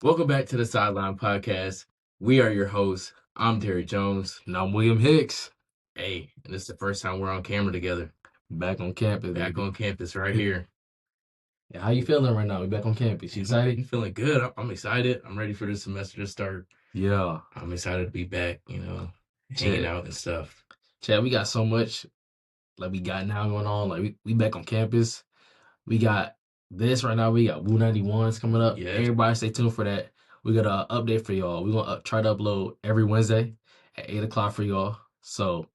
Welcome back to the Sideline Podcast. We are your hosts. I'm Terry Jones. And I'm William Hicks. Hey, and this is the first time we're on camera together. Back on campus. Back baby. on campus right here. Yeah, how you feeling right now? We back on campus. You excited? I'm feeling good. I'm excited. I'm ready for this semester to start. Yeah. I'm excited to be back, hanging out and stuff. Chad, we got so much like we got now going on. Like we back on campus. We got this right now. We got Woo 91s coming up. Yes. Everybody stay tuned for that. We got an update for y'all. We're going to try to upload every Wednesday at 8 o'clock for y'all. So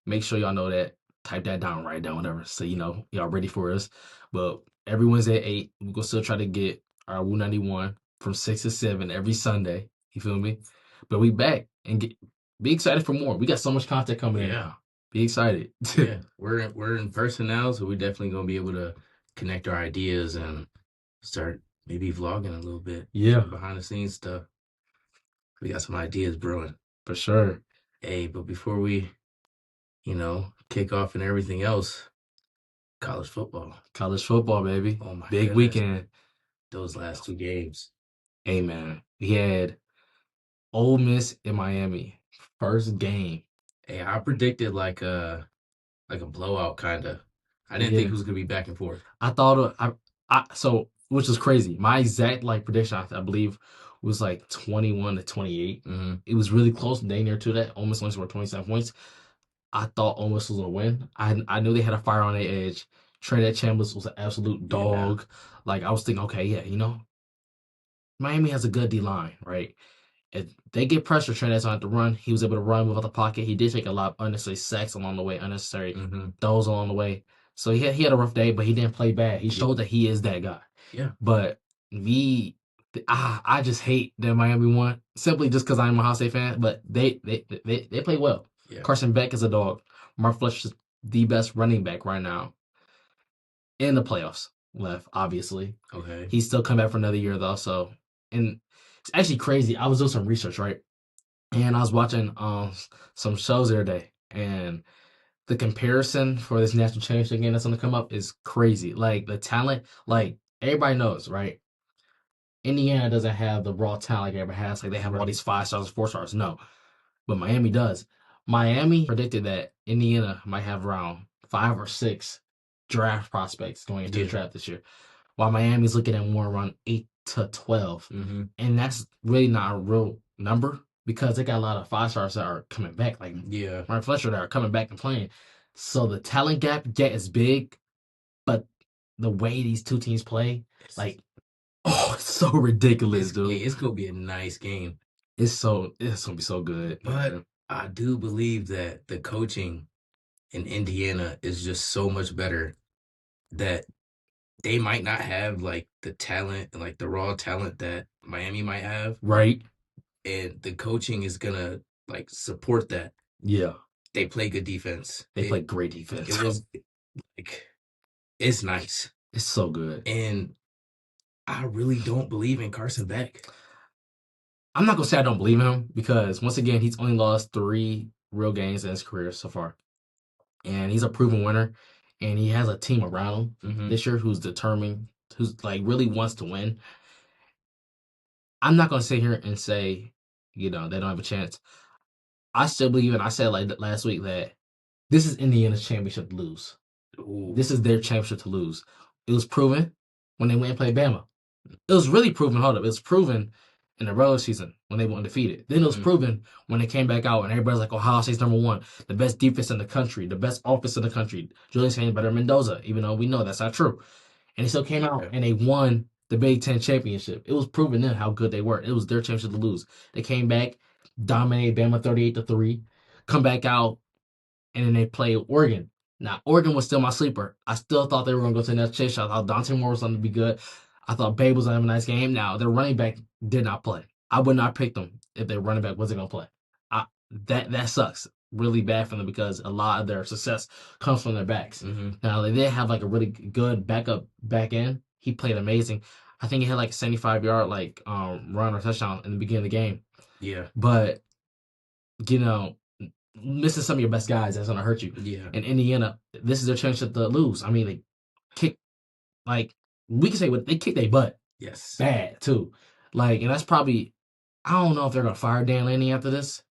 make sure y'all know that. Type that down, write down, whatever. So y'all ready for us. But every Wednesday at 8, we're going to still try to get our Woo 91 from 6 to 7 every Sunday. You feel me? But we back and be excited for more. We got so much content coming in. Yeah. Be excited. Yeah. We're in person now, so we're definitely going to be able to connect our ideas and start maybe vlogging a little bit. Yeah. Behind the scenes stuff. We got some ideas brewing. For sure. Hey, but before we kick off and everything else, college football. College football, baby. Oh my Big goodness. weekend. Those last 2 games. Hey, man. We had Ole Miss in Miami. First game. Hey, I predicted like a blowout kind of. I didn't think it was gonna be back and forth. I thought which was crazy. My exact prediction, I believe, was like 21 to 28. Mm-hmm. It was really close, dang near to that. Ole Miss only scored 27 points. I thought Ole Miss was gonna win. I knew they had a fire on their edge. Trinidad Chambers was an absolute dog. Yeah. Like I was thinking, okay, yeah, Miami has a good D line, right? If they get pressure, Trinidad's on to run. He was able to run without the pocket. He did take a lot of unnecessary sacks along the way, unnecessary throws along the way. So he had a rough day, but he didn't play bad. He showed that he is that guy. Yeah. But I just hate that Miami won simply just because I'm a Ohio State fan. But they play well. Yeah. Carson Beck is a dog. Mark Fletcher is the best running back right now in the playoffs. Left, obviously. Okay. He's still come back for another year though. So, and it's actually crazy. I was doing some research, right? And I was watching some shows the other day, and the comparison for this national championship game that's going to come up is crazy. Like the talent, like everybody knows, right? Indiana doesn't have the raw talent like it ever has. Like they have all these 5 stars, 4 stars. No, but Miami does. Miami predicted that Indiana might have around 5 or 6 draft prospects going into the draft this year, while Miami's looking at more around 8 to 12. Mm-hmm. And that's really not a real number because they got a lot of 5 stars that are coming back, like Mark Fletcher, that are coming back and playing. So the talent gap is big, but the way these two teams play, it's so ridiculous, dude. It's gonna be a nice game. It's gonna be so good. But I do believe that the coaching in Indiana is just so much better that they might not have like the talent and like the raw talent that Miami might have. Right. And the coaching is gonna like support that. Yeah. They play good defense. They play great defense. It was it's nice. It's so good. And I really don't believe in Carson Beck. I'm not gonna say I don't believe in him because once again, he's only lost 3 real games in his career so far. And he's a proven winner. And he has a team around him this year who's determined, who's like really wants to win. I'm not gonna sit here and say, they don't have a chance. I still believe, and I said like last week, that this is Indiana's championship to lose. Ooh. This is their championship to lose. It was proven when they went and played Bama. It was really proven. Hold up, it was proven in the regular season when they went undefeated. Then it was proven when they came back out and everybody's like, Ohio State's number 1, the best defense in the country, the best offense in the country. Julian Saints better than Mendoza, even though we know that's not true. And they still came out and they won the Big Ten championship. It was proven then how good they were. It was their championship to lose. They came back, dominated Bama 38-3, come back out, and then they play Oregon. Now, Oregon was still my sleeper. I still thought they were going to go to the next chase. I thought Dante Moore was going to be good. I thought Babe was going to have a nice game. Now, their running back did not play. I would not pick them if their running back wasn't going to play. That sucks really bad for them because a lot of their success comes from their backs. Mm-hmm. Now, they did have like a really good backup back end. He played amazing. I think he had like a 75-yard run or touchdown in the beginning of the game. Yeah. But, missing some of your best guys, that's going to hurt you. Yeah. In Indiana, this is their chance to lose. I mean, they kick, we can say they kicked their butt. Yes. Bad, too. Like, and that's probably I don't know if they're gonna fire Dan Lanning after this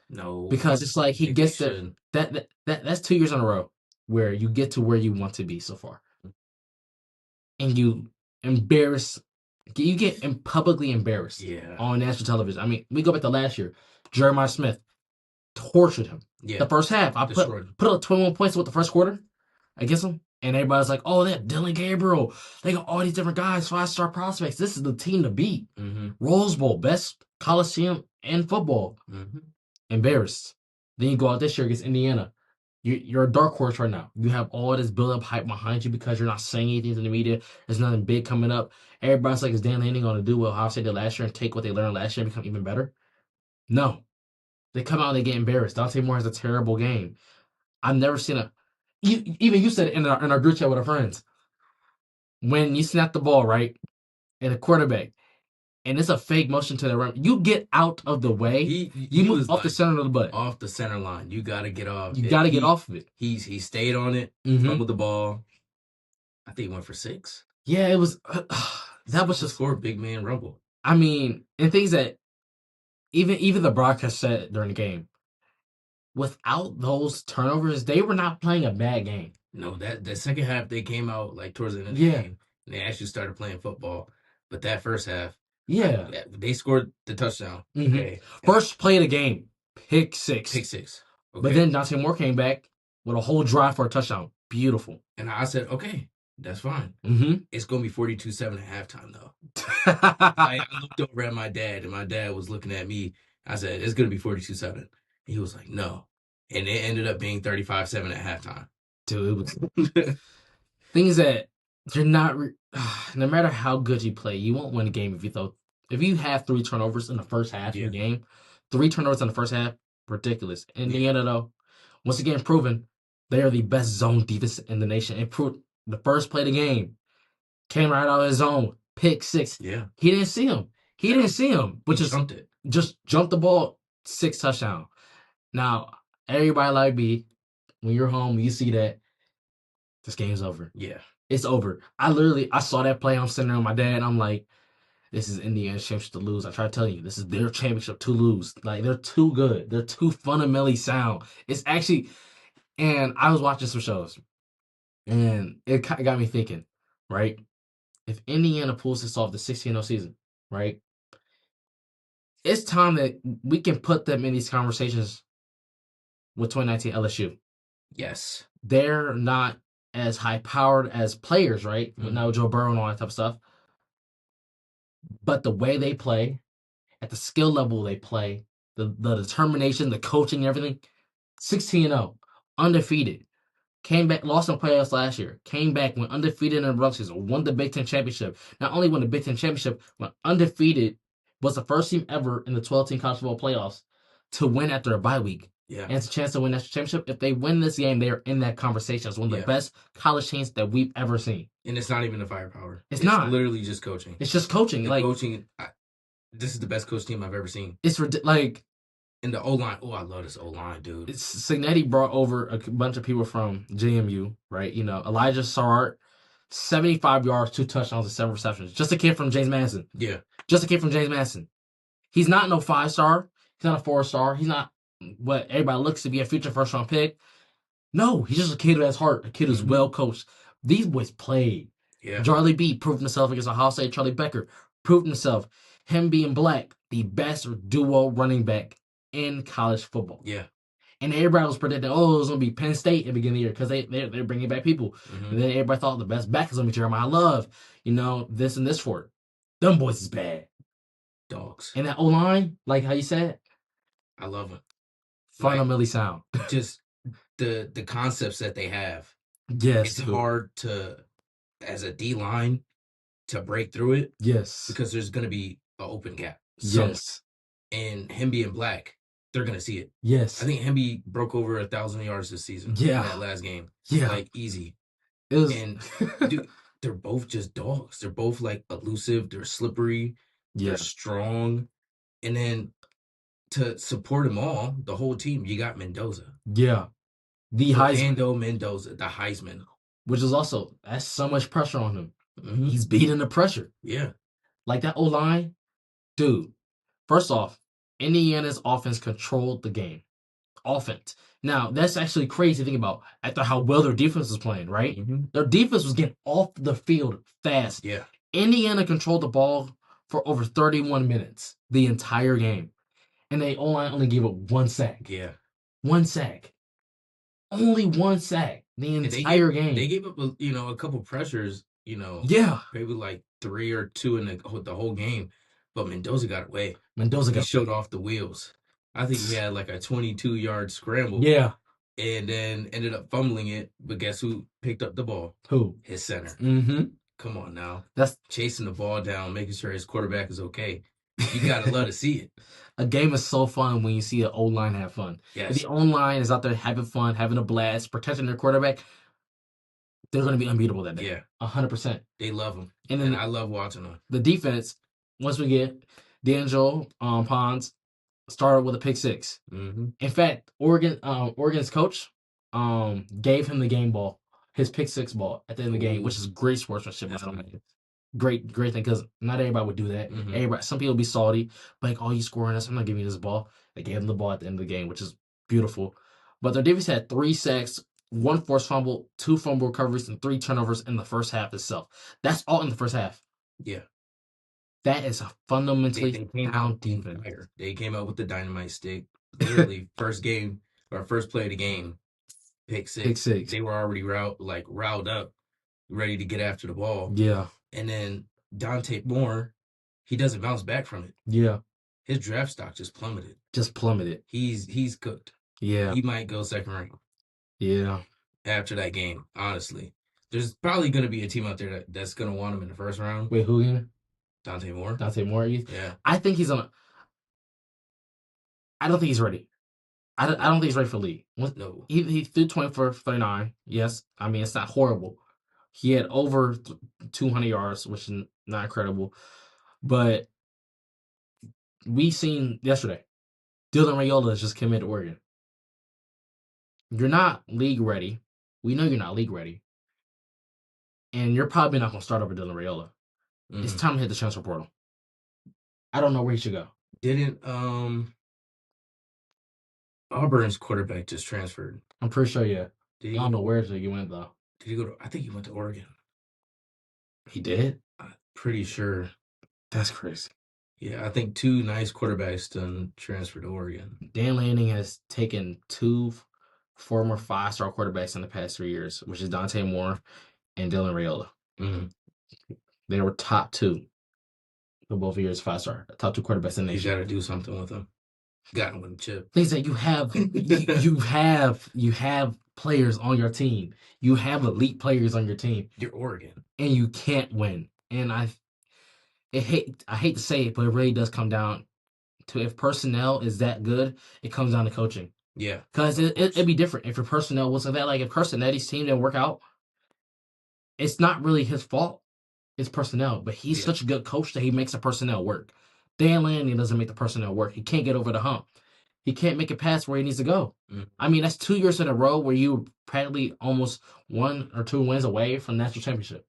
No, I because it's like he think they gets there. should. That's 2 years in a row where you get to where you want to be so far, and you embarrass. You get publicly embarrassed Yeah, on national television. I mean, we go back to last year. Jeremiah Smith tortured him. yeah, The first half, I destroyed him. put up 21 points with the first quarter against him, and everybody's like, "Oh, they have Dylan Gabriel. They got all these different guys, 5-star prospects. This is the team to beat." Mm-hmm. Rose Bowl, best Coliseum in football. Mm-hmm. Embarrassed. Then you go out this year against Indiana. You're a dark horse right now. You have all this build up hype behind you because you're not saying anything to the media. There's nothing big coming up. Everybody's like, is Dan Lanning going to do what Ohio State did last year and take what they learned last year and become even better? No. They come out and they get embarrassed. Dante Moore has a terrible game. I've never seen a. Even you said it in our group chat with our friends. When you snap the ball, right, and a quarterback, and it's a fake motion to the run, you get out of the way. You He move was off the like center of the butt. off the center line. You got to get off. You got to get off of it. He stayed on it. Mm-hmm. Fumbled the ball. I think he went for 6. Yeah, it was. That was the just score. Big man rumble. I mean, and things that even the broadcast said during the game. Without those turnovers, they were not playing a bad game. No, that the second half they came out like towards the end of the game and they actually started playing football. But that first half, they scored the touchdown. Mm-hmm. Okay, first play of the game, pick 6. Pick 6. Okay. But then Dante Moore came back with a whole drive for a touchdown. Beautiful. And I said, okay, that's fine. Mm-hmm. It's gonna be 42-7 at halftime though. I looked over at my dad, and my dad was looking at me. I said, it's gonna be 42-7. He was like, no. And it ended up being 35-7 at halftime. Dude, it was things that you're not. No matter how good you play, you won't win a game if you have 3 turnovers in the first half of the game. 3 turnovers in the first half, ridiculous. Indiana though, once again proven they are the best zone defense in the nation. Improved the first play of the game, came right out of his zone, pick 6. Yeah, he didn't see him. He didn't see him, but just jumped the ball, 6 touchdown. Now everybody like me, when you're home, you see that this game's over. Yeah, it's over. I saw that play. I'm sitting there with my dad. I'm like, this is Indiana's championship to lose. I try to tell you, this is their championship to lose. Like, they're too good. They're too fundamentally sound. It's actually, and I was watching some shows, and it got me thinking, right? If Indiana pulls this off the 16-0 season, right? It's time that we can put them in these conversations with 2019 LSU. Yes. They're not as high-powered as players, right? Mm-hmm. Now Joe Burrow and all that type of stuff. But the way they play, at the skill level they play, the determination, the coaching, everything, 16-0, undefeated. Came back, lost in playoffs last year. Came back, went undefeated in the regular season, won the Big Ten championship. Not only won the Big Ten championship, went undefeated, was the first team ever in the 12-team college football playoffs to win after a bye week. Yeah. And it's a chance to win that championship. If they win this game, they are in that conversation as one of the best college teams that we've ever seen. And it's not even the firepower. It's not. Literally just coaching. It's just coaching. This is the best coach team I've ever seen. It's like. And the O-line. Oh, I love this O-line, dude. Netty brought over a bunch of people from JMU, right? You know, Elijah Sarart, 75 yards, 2 touchdowns, and 7 receptions. Just a kid from James Madison. Yeah. Just a kid from James Madison. He's not no 5-star. He's not a 4-star. He's not what everybody looks to be a future first-round pick. No, he's just a kid who has heart. A kid who's well coached. These boys played. Yeah. Charlie B proved himself against Ohio State. Charlie Becker proved himself. Him being black, the best duo running back in college football. Yeah. And everybody was predicting, it was going to be Penn State at the beginning of the year because they're bringing back people. Mm-hmm. And then everybody thought the best back is going to be Jeremiah Love. You know, this and this for it. Them boys is bad. Dogs. And that O-line, like how you said, I love it. Fundamentally sound. Just the concepts that they have. Yes. It's hard to, as a D-line, to break through it. Yes. Because there's going to be an open gap. Yes. And him being black, they're going to see it. Yes. I think Hemby broke over 1,000 yards this season. Yeah. In that last game. Yeah. Like, easy. It was... And, dude, they're both just dogs. They're both, like, elusive. They're slippery. Yeah. They're strong. And then to support them all, the whole team, you got Mendoza. Yeah. The Heisman. Mendoza, the Heisman. Which is also, that's so much pressure on him. Mm-hmm. He's beating the pressure. Yeah. Like that O-line, Dude, first off, Indiana's offense controlled the game. Offense. Now, that's actually crazy to think about after how well their defense was playing, right? Mm-hmm. Their defense was getting off the field fast. Yeah. Indiana controlled the ball for over 31 minutes the entire game. And they only gave up one sack. Yeah. One sack. Only one sack the entire game. They gave up, a couple pressures, Yeah. maybe like 3 or 2 in the whole game, but Mendoza got away. Mendoza He showed off the wheels. I think he had like a 22-yard scramble. Yeah. And then ended up fumbling it, but guess who picked up the ball? Who? His center. Mm-hmm. Come on now. That's chasing the ball down, making sure his quarterback is okay. You gotta love to see it. A game is so fun when you see an O-line have fun. Yes. If the O-line is out there having fun, having a blast, protecting their quarterback, they're going to be unbeatable that day. Yeah. 100%. They love them. And then I love watching them. The defense, once we get D'Angelo Pons, started with a pick six. Mm-hmm. In fact, Oregon's coach gave him the game ball, his pick six ball at the end of the game, which is great sportsmanship. Great thing, because not everybody would do that. Mm-hmm. Some people would be salty, like, oh, you scoring us, I'm not giving you this ball. They gave him the ball at the end of the game, which is beautiful. But their defense had 3 sacks, 1 forced fumble, 2 fumble recoveries, and 3 turnovers in the first half itself. That's all in the first half. Yeah. That is a fundamentally sound defense. They came out with the dynamite stick. Literally, first game or first play of the game, pick six. Pick six. They were already riled up, ready to get after the ball. Yeah. And then Dante Moore, he doesn't bounce back from it. Yeah. His draft stock just plummeted. He's cooked. Yeah. He might go second rank. Yeah. After that game, honestly. There's probably going to be a team out there that's going to want him in the first round. Wait, who again? Dante Moore. Dante Moore? Yeah. I think he's on. I don't think he's ready. I don't think he's ready for league. No. He threw 24 for 39. Yes. I mean, it's not horrible. He had over 200 yards, which is not incredible. But we seen yesterday, Dylan Raiola has just committed to Oregon. You're not league ready. We know you're not league ready. And you're probably not going to start over Dylan Raiola. Mm-hmm. It's time to hit the transfer portal. I don't know where he should go. Didn't Auburn's quarterback just transferred? I'm pretty sure, yeah. I don't know where he went, though. Did he go to? I think he went to Oregon. He did? I'm pretty sure. That's crazy. Yeah, I think 2 nice quarterbacks done transferred to Oregon. Dan Lanning has taken 2 former 5-star quarterbacks in the past 3 years, which is Dante Moore and Dylan Raiola. Mm-hmm. They were top 2 for both years, 5-star. Top 2 quarterbacks in the nation. You got to do something with them. Got to win the chip. Things that you have players on your team. You have elite players on your team. You're Oregon, and you can't win. And I hate to say it, but it really does come down to, if personnel is that good, it comes down to coaching. Yeah, because it'd be different if your personnel wasn't that. Like, if Netty's team didn't work out, it's not really his fault. It's personnel, but he's such a good coach that he makes the personnel work. Dan Lanning doesn't make the personnel work. He can't get over the hump. He can't make it past where he needs to go. Mm-hmm. I mean, that's 2 years in a row where you were practically almost 1 or 2 wins away from national championship.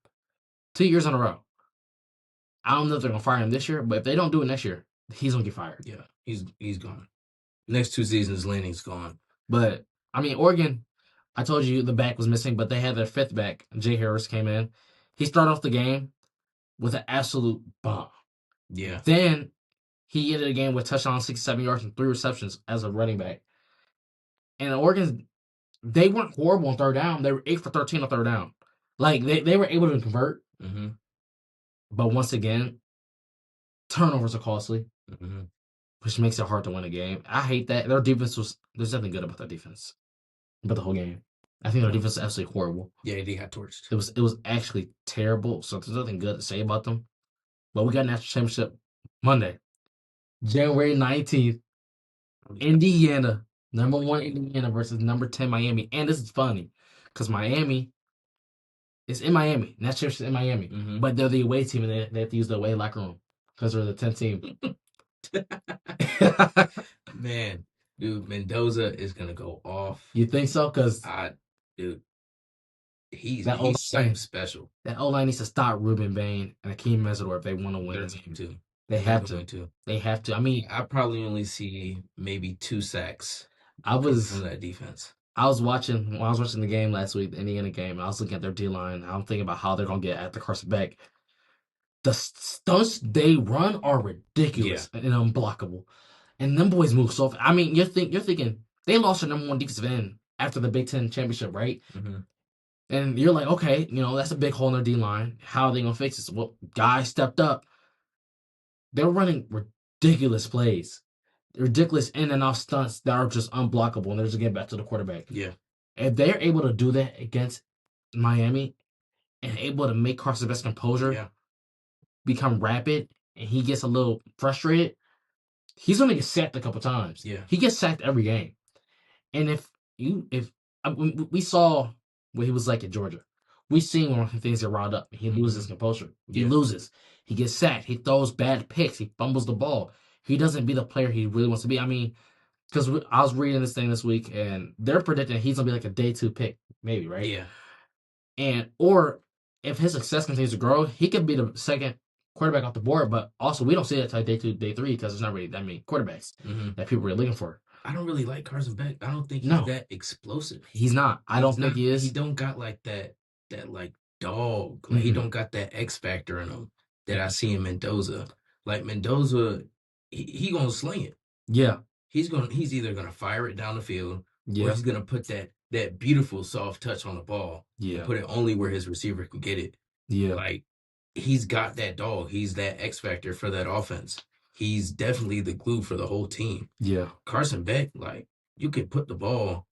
2 years in a row. I don't know if they're gonna fire him this year, but if they don't do it next year, he's gonna get fired. Yeah, he's gone. Next 2 seasons, Lanning's gone. But I mean, Oregon, I told you the back was missing, but they had their 5th back. Jay Harris came in. He started off the game with an absolute bomb. Yeah. Then he ended the game with touchdown, 67 yards, and 3 receptions as a running back. And Oregon, they weren't horrible on third down. They were 8 for 13 on third down. Like, they were able to convert. Mm-hmm. But once again, turnovers are costly, mm-hmm. which makes it hard to win a game. I hate that. Their defense there's nothing good about their defense, but the whole game. I think their defense is absolutely horrible. Yeah, they got torched. It was actually terrible, so there's nothing good to say about them. But we got national championship Monday, January 19th, Indiana, number 1 Indiana versus number 10 Miami. And this is funny, because Miami is in Miami. National championship in Miami. Mm-hmm. But they're the away team, and they have to use the away locker room because they're the 10th team. Man, dude, Mendoza is going to go off. You think so? Because, dude, he's something special. That O-line needs to stop Ruben Bain and Akeem Mesidor if they want to win this game too. They I think have they're to. going to. They have to. I mean, I probably only see maybe 2 sacks I from was that defense. I was watching when I was watching the game last week, the Indiana game, and I was looking at their D line. I'm thinking about how they're gonna get after Carson Beck. The stunts they run are Yeah. ridiculous and unblockable. And them boys move so fast. I mean, you're thinking they lost their number one defensive end after the Big Ten championship, right? Hmm. And you're like, okay, that's a big hole in their D line. How are they gonna fix this? Well, guys stepped up. They're running ridiculous plays, ridiculous in and off stunts that are just unblockable, and they're just getting back to the quarterback. Yeah. If they're able to do that against Miami and able to make Carson Beck's composure Yeah. become rapid, and he gets a little frustrated, he's gonna get sacked a couple times. Yeah. He gets sacked every game. And if we saw what he was like at Georgia, we seen when things get riled up, he loses his composure. He Yeah. loses. He gets sacked. He throws bad picks. He fumbles the ball. He doesn't be the player he really wants to be. I mean, because I was reading this thing this week, and they're predicting he's gonna be like a day 2 pick, maybe, right? Yeah. And or if his success continues to grow, he could be the second quarterback off the board. But also, we don't see it until day 2, day 3 because there's not really that many quarterbacks that people are looking for. I don't really like Carson Beck. I don't think he's No. that explosive. He's not. I don't think he is. He don't got like that like dog. Like he don't got that X factor in him that I see in Mendoza. Like Mendoza, he gonna sling it. Yeah. He's either gonna fire it down the field or Yeah. he's gonna put that beautiful soft touch on the ball Yeah. and put it only where his receiver can get it. Yeah. Like he's got that dog. He's that X factor for that offense. He's definitely the glue for the whole team. Yeah. Carson Beck, like you can put the ball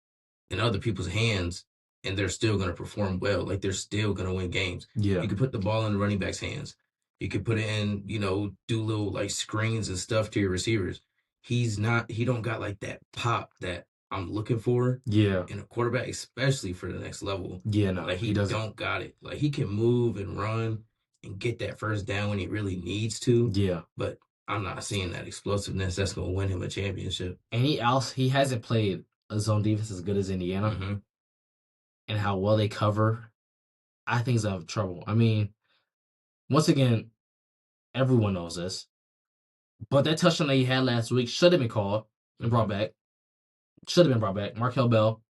in other people's hands and they're still going to perform well. Like they're still going to win games. Yeah. You could put the ball in the running back's hands. You could put it in, do little like screens and stuff to your receivers. He don't got like that pop that I'm looking for Yeah. in a quarterback, especially for the next level. Yeah, no. Like he doesn't. don't got it. Like he can move and run and get that first down when he really needs to. Yeah. But I'm not seeing that explosiveness that's going to win him a championship. And he hasn't played a zone defense as good as Indiana. Mm-hmm. And how well they cover, I think he's have trouble. I mean, once again, everyone knows this. But that touchdown that he had last week should have been called and brought back. Should have been brought back. Markel Bell,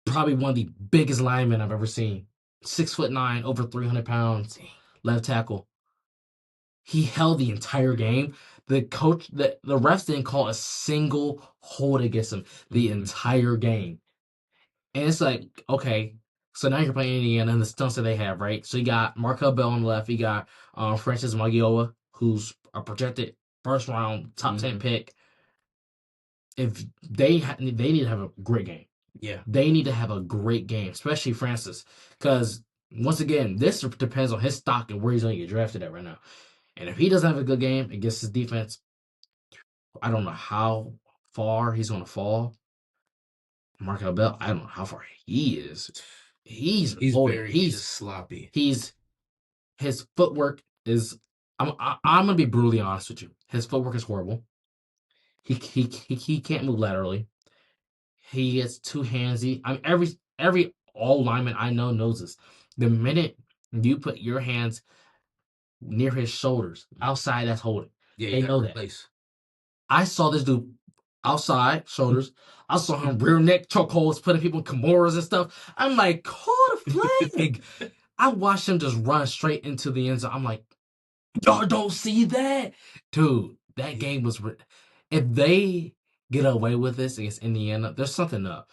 probably one of the biggest linemen I've ever seen. 6'9", over 300 pounds, left tackle. He held the entire game. The refs didn't call a single hold against him the entire game. And it's like, okay, so now you're playing Indiana and the stunts that they have, right? So you got Markel Bell on the left. You got Francis Magiola, who's a projected first round top 10 pick. If they need to have a great game. Yeah. They need to have a great game, especially Francis. Because, once again, this depends on his stock and where he's going to get drafted at right now. And if he doesn't have a good game against his defense, I don't know how far he's going to fall. Markel Bell, I don't know how far he is. He's just sloppy. His footwork is. I'm gonna be brutally honest with you. His footwork is horrible. He can't move laterally. He gets too handsy. I mean, every all lineman I know knows this. The minute you put your hands near his shoulders, outside, that's holding. Yeah, they know that. Place. I saw this dude outside shoulders. I saw him rear neck chokeholds, putting people in Kimuras and stuff. I'm like, call the flag. I watched him just run straight into the end zone. I'm like, y'all don't see that, dude. That game was. If they get away with this against Indiana, there's something up.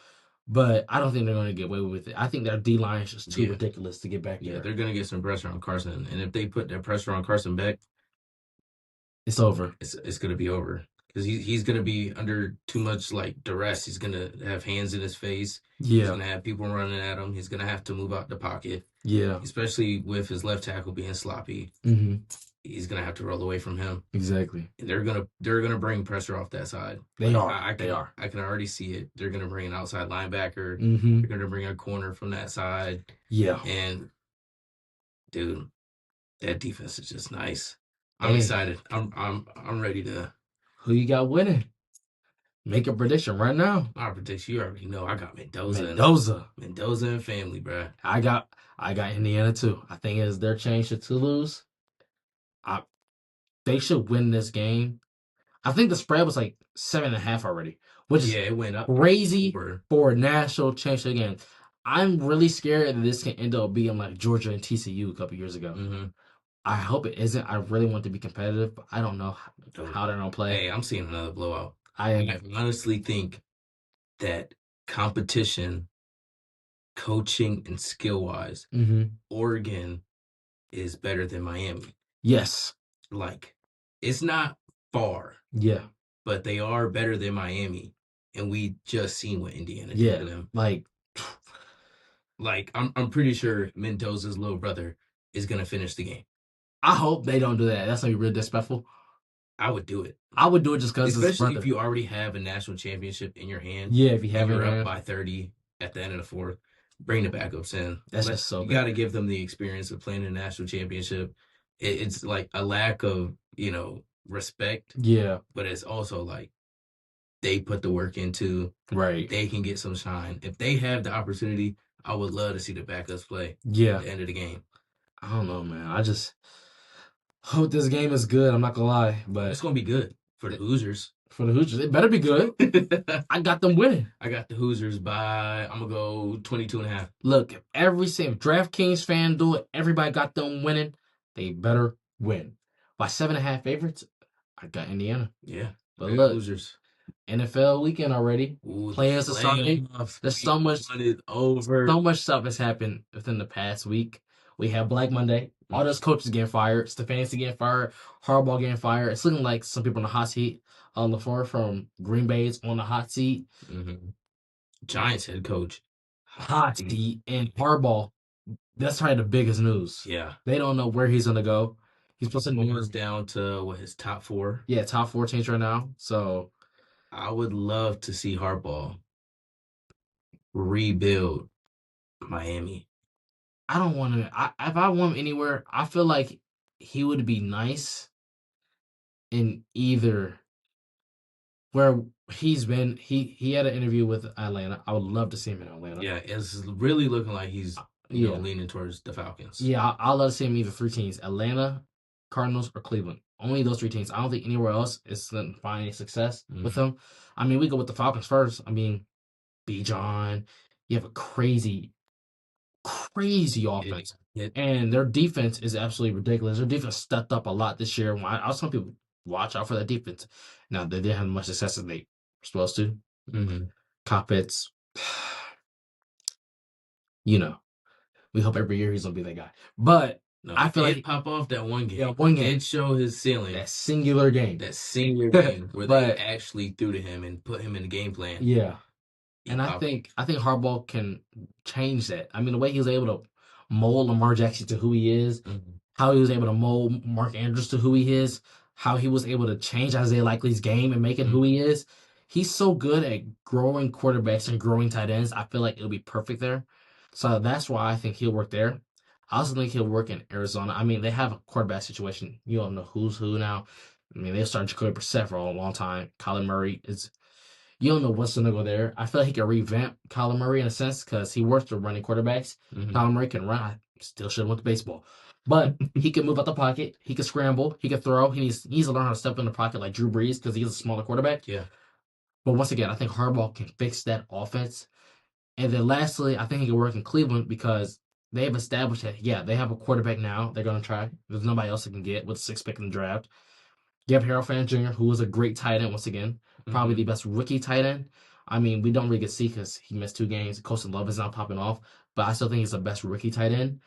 But I don't think they're going to get away with it. I think their D line is just too ridiculous to get back there. Yeah, they're going to get some pressure on Carson, and if they put that pressure on Carson Beck, it's over. It's going to be over because he's going to be under too much like duress. He's going to have hands in his face. Yeah, he's going to have people running at him. He's going to have to move out the pocket. Yeah, especially with his left tackle being sloppy. Mm-hmm. He's going to have to roll away from him. Exactly. And they're gonna bring pressure off that side. They are. I can already see it. They're gonna bring an outside linebacker. Mm-hmm. They're gonna bring a corner from that side. Yeah. And dude, that defense is just nice. I'm excited. I'm ready to. Who you got winning? Make a prediction right now. My prediction, you already know. I got Mendoza and family, bro. I got Indiana too. I think it's their change to Toulouse. they should win this game. I think the spread was like 7.5 already, which is it went up crazy for a national championship game. I'm really scared that this can end up being like Georgia and TCU a couple years ago. Mm-hmm. I hope it isn't. I really want to be competitive, but I don't know how they're gonna play. Hey, I'm seeing another blowout. I honestly think that competition, coaching, and skill wise, Oregon is better than Miami. Yes. Like, it's not far. Yeah. But they are better than Miami. And we just seen what Indiana did to them. Like I'm pretty sure Mendoza's little brother is gonna finish the game. I hope they don't do that. That's gonna be real disrespectful. I would do it. I would do it just because, especially if you already have a national championship in your hand. Yeah, if you have you're up by 30 at the end of the fourth, bring the backups in. That's just so. You got to give them the experience of playing a national championship. It's like a lack of respect. Yeah, but it's also like they put the work into. Right. They can get some shine if they have the opportunity. I would love to see the backups play. Yeah. At the end of the game. I don't know, man. I just hope this game is good. I'm not gonna lie, but it's gonna be good for the Hoosiers. For the Hoosiers, it better be good. I got them winning. I got the Hoosiers by, I'm gonna go 22.5. Look, if every single DraftKings fan do it, everybody got them winning. They better win. By 7.5 favorites, I got Indiana. Yeah. But look, Hoosiers. NFL weekend already. Ooh, Players are starting. There's so much stuff has happened within the past week. We have Black Monday. All those coaches getting fired. Stefanski getting fired. Harbaugh getting fired. It's looking like some people on the hot seat. LaFleur from Green Bay is on the hot seat. Mm-hmm. Giants head coach. Hot seat. And Harbaugh, that's probably the biggest news. Yeah. They don't know where he's going to go. He's supposed to move down to his top 4. Yeah, top 4 teams right now. So I would love to see Harbaugh rebuild Miami. I don't want to. If I want him anywhere, I feel like he would be nice in either where he's been. He had an interview with Atlanta. I would love to see him in Atlanta. Yeah, it's really looking like he's leaning towards the Falcons. Yeah, I'd love to see him either 3 teams: Atlanta, Cardinals, or Cleveland. Only those 3 teams. I don't think anywhere else is going to find any success with him. I mean, we go with the Falcons first. I mean, Bijan, you have a crazy offense. And their defense is absolutely ridiculous. Their defense stepped up a lot this year. I was telling people, watch out for that defense. Now, they didn't have much success as they were supposed to. Coppets, we hope every year he's going to be that guy. But I feel like pop off that one game. Yeah, one game. It show his ceiling. That singular game. Where they actually threw to him and put him in the game plan. Yeah. And I think Harbaugh can change that. I mean, the way he was able to mold Lamar Jackson to who he is, how he was able to mold Mark Andrews to who he is, how he was able to change Isaiah Likely's game and make it who he is. He's so good at growing quarterbacks and growing tight ends. I feel like it'll be perfect there. So that's why I think he'll work there. I also think he'll work in Arizona. I mean, they have a quarterback situation. You don't know who's who now. I mean, they've started Jacoby Brissett for a long time. Kyler Murray is... You don't know what's going to go there. I feel like he can revamp Kyler Murray in a sense because he works with running quarterbacks. Kyler Murray can run. I still should have went to baseball. But he can move out the pocket. He can scramble. He can throw. He needs to learn how to step in the pocket like Drew Brees because he's a smaller quarterback. Yeah. But once again, I think Harbaugh can fix that offense. And then lastly, I think he can work in Cleveland because they've established that, they have a quarterback now they're going to try. There's nobody else they can get with 6th pick in the draft. You have Harold Fan Jr., who was a great tight end once again. Probably the best rookie tight end. I mean, we don't really get to see because he missed 2 games. Colston Love is now popping off. But I still think he's the best rookie tight end.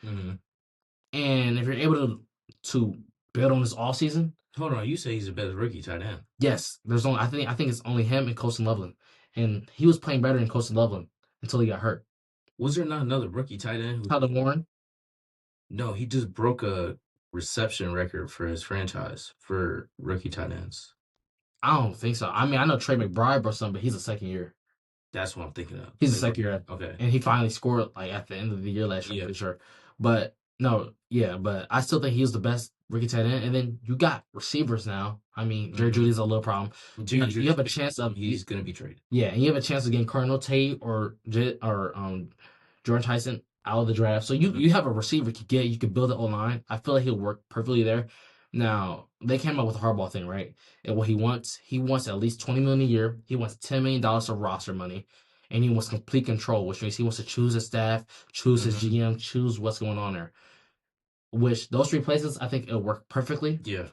And if you're able to build on this all season. Hold on, you say he's the best rookie tight end? Yes. I think it's only him and Colston Loveland. And he was playing better than Colston Loveland until he got hurt. Was there not another rookie tight end? Tyler Warren? No, he just broke a reception record for his franchise for rookie tight ends. I don't think so. I mean, I know Trey McBride broke something, but he's a second year. That's what I'm thinking of. He's a second year. Okay. And he finally scored like at the end of the year last year, for sure. But no, but I still think he's the best rookie tight end. And then you got receivers now. I mean, Jerry Judy's a little problem. You have a chance of he's going to be traded. Yeah, and you have a chance of getting Cardinal Tate or Jordan Tyson out of the draft. So you have a receiver you could build the O-line. I feel like he'll work perfectly there. Now they came up with the hardball thing, right? And what he wants at least 20 million a year. He wants $10 million of roster money, and he wants complete control, which means he wants to choose his staff, choose his Mm-hmm. GM, choose what's going on there. Which those three places, I think it'll work perfectly. Yeah.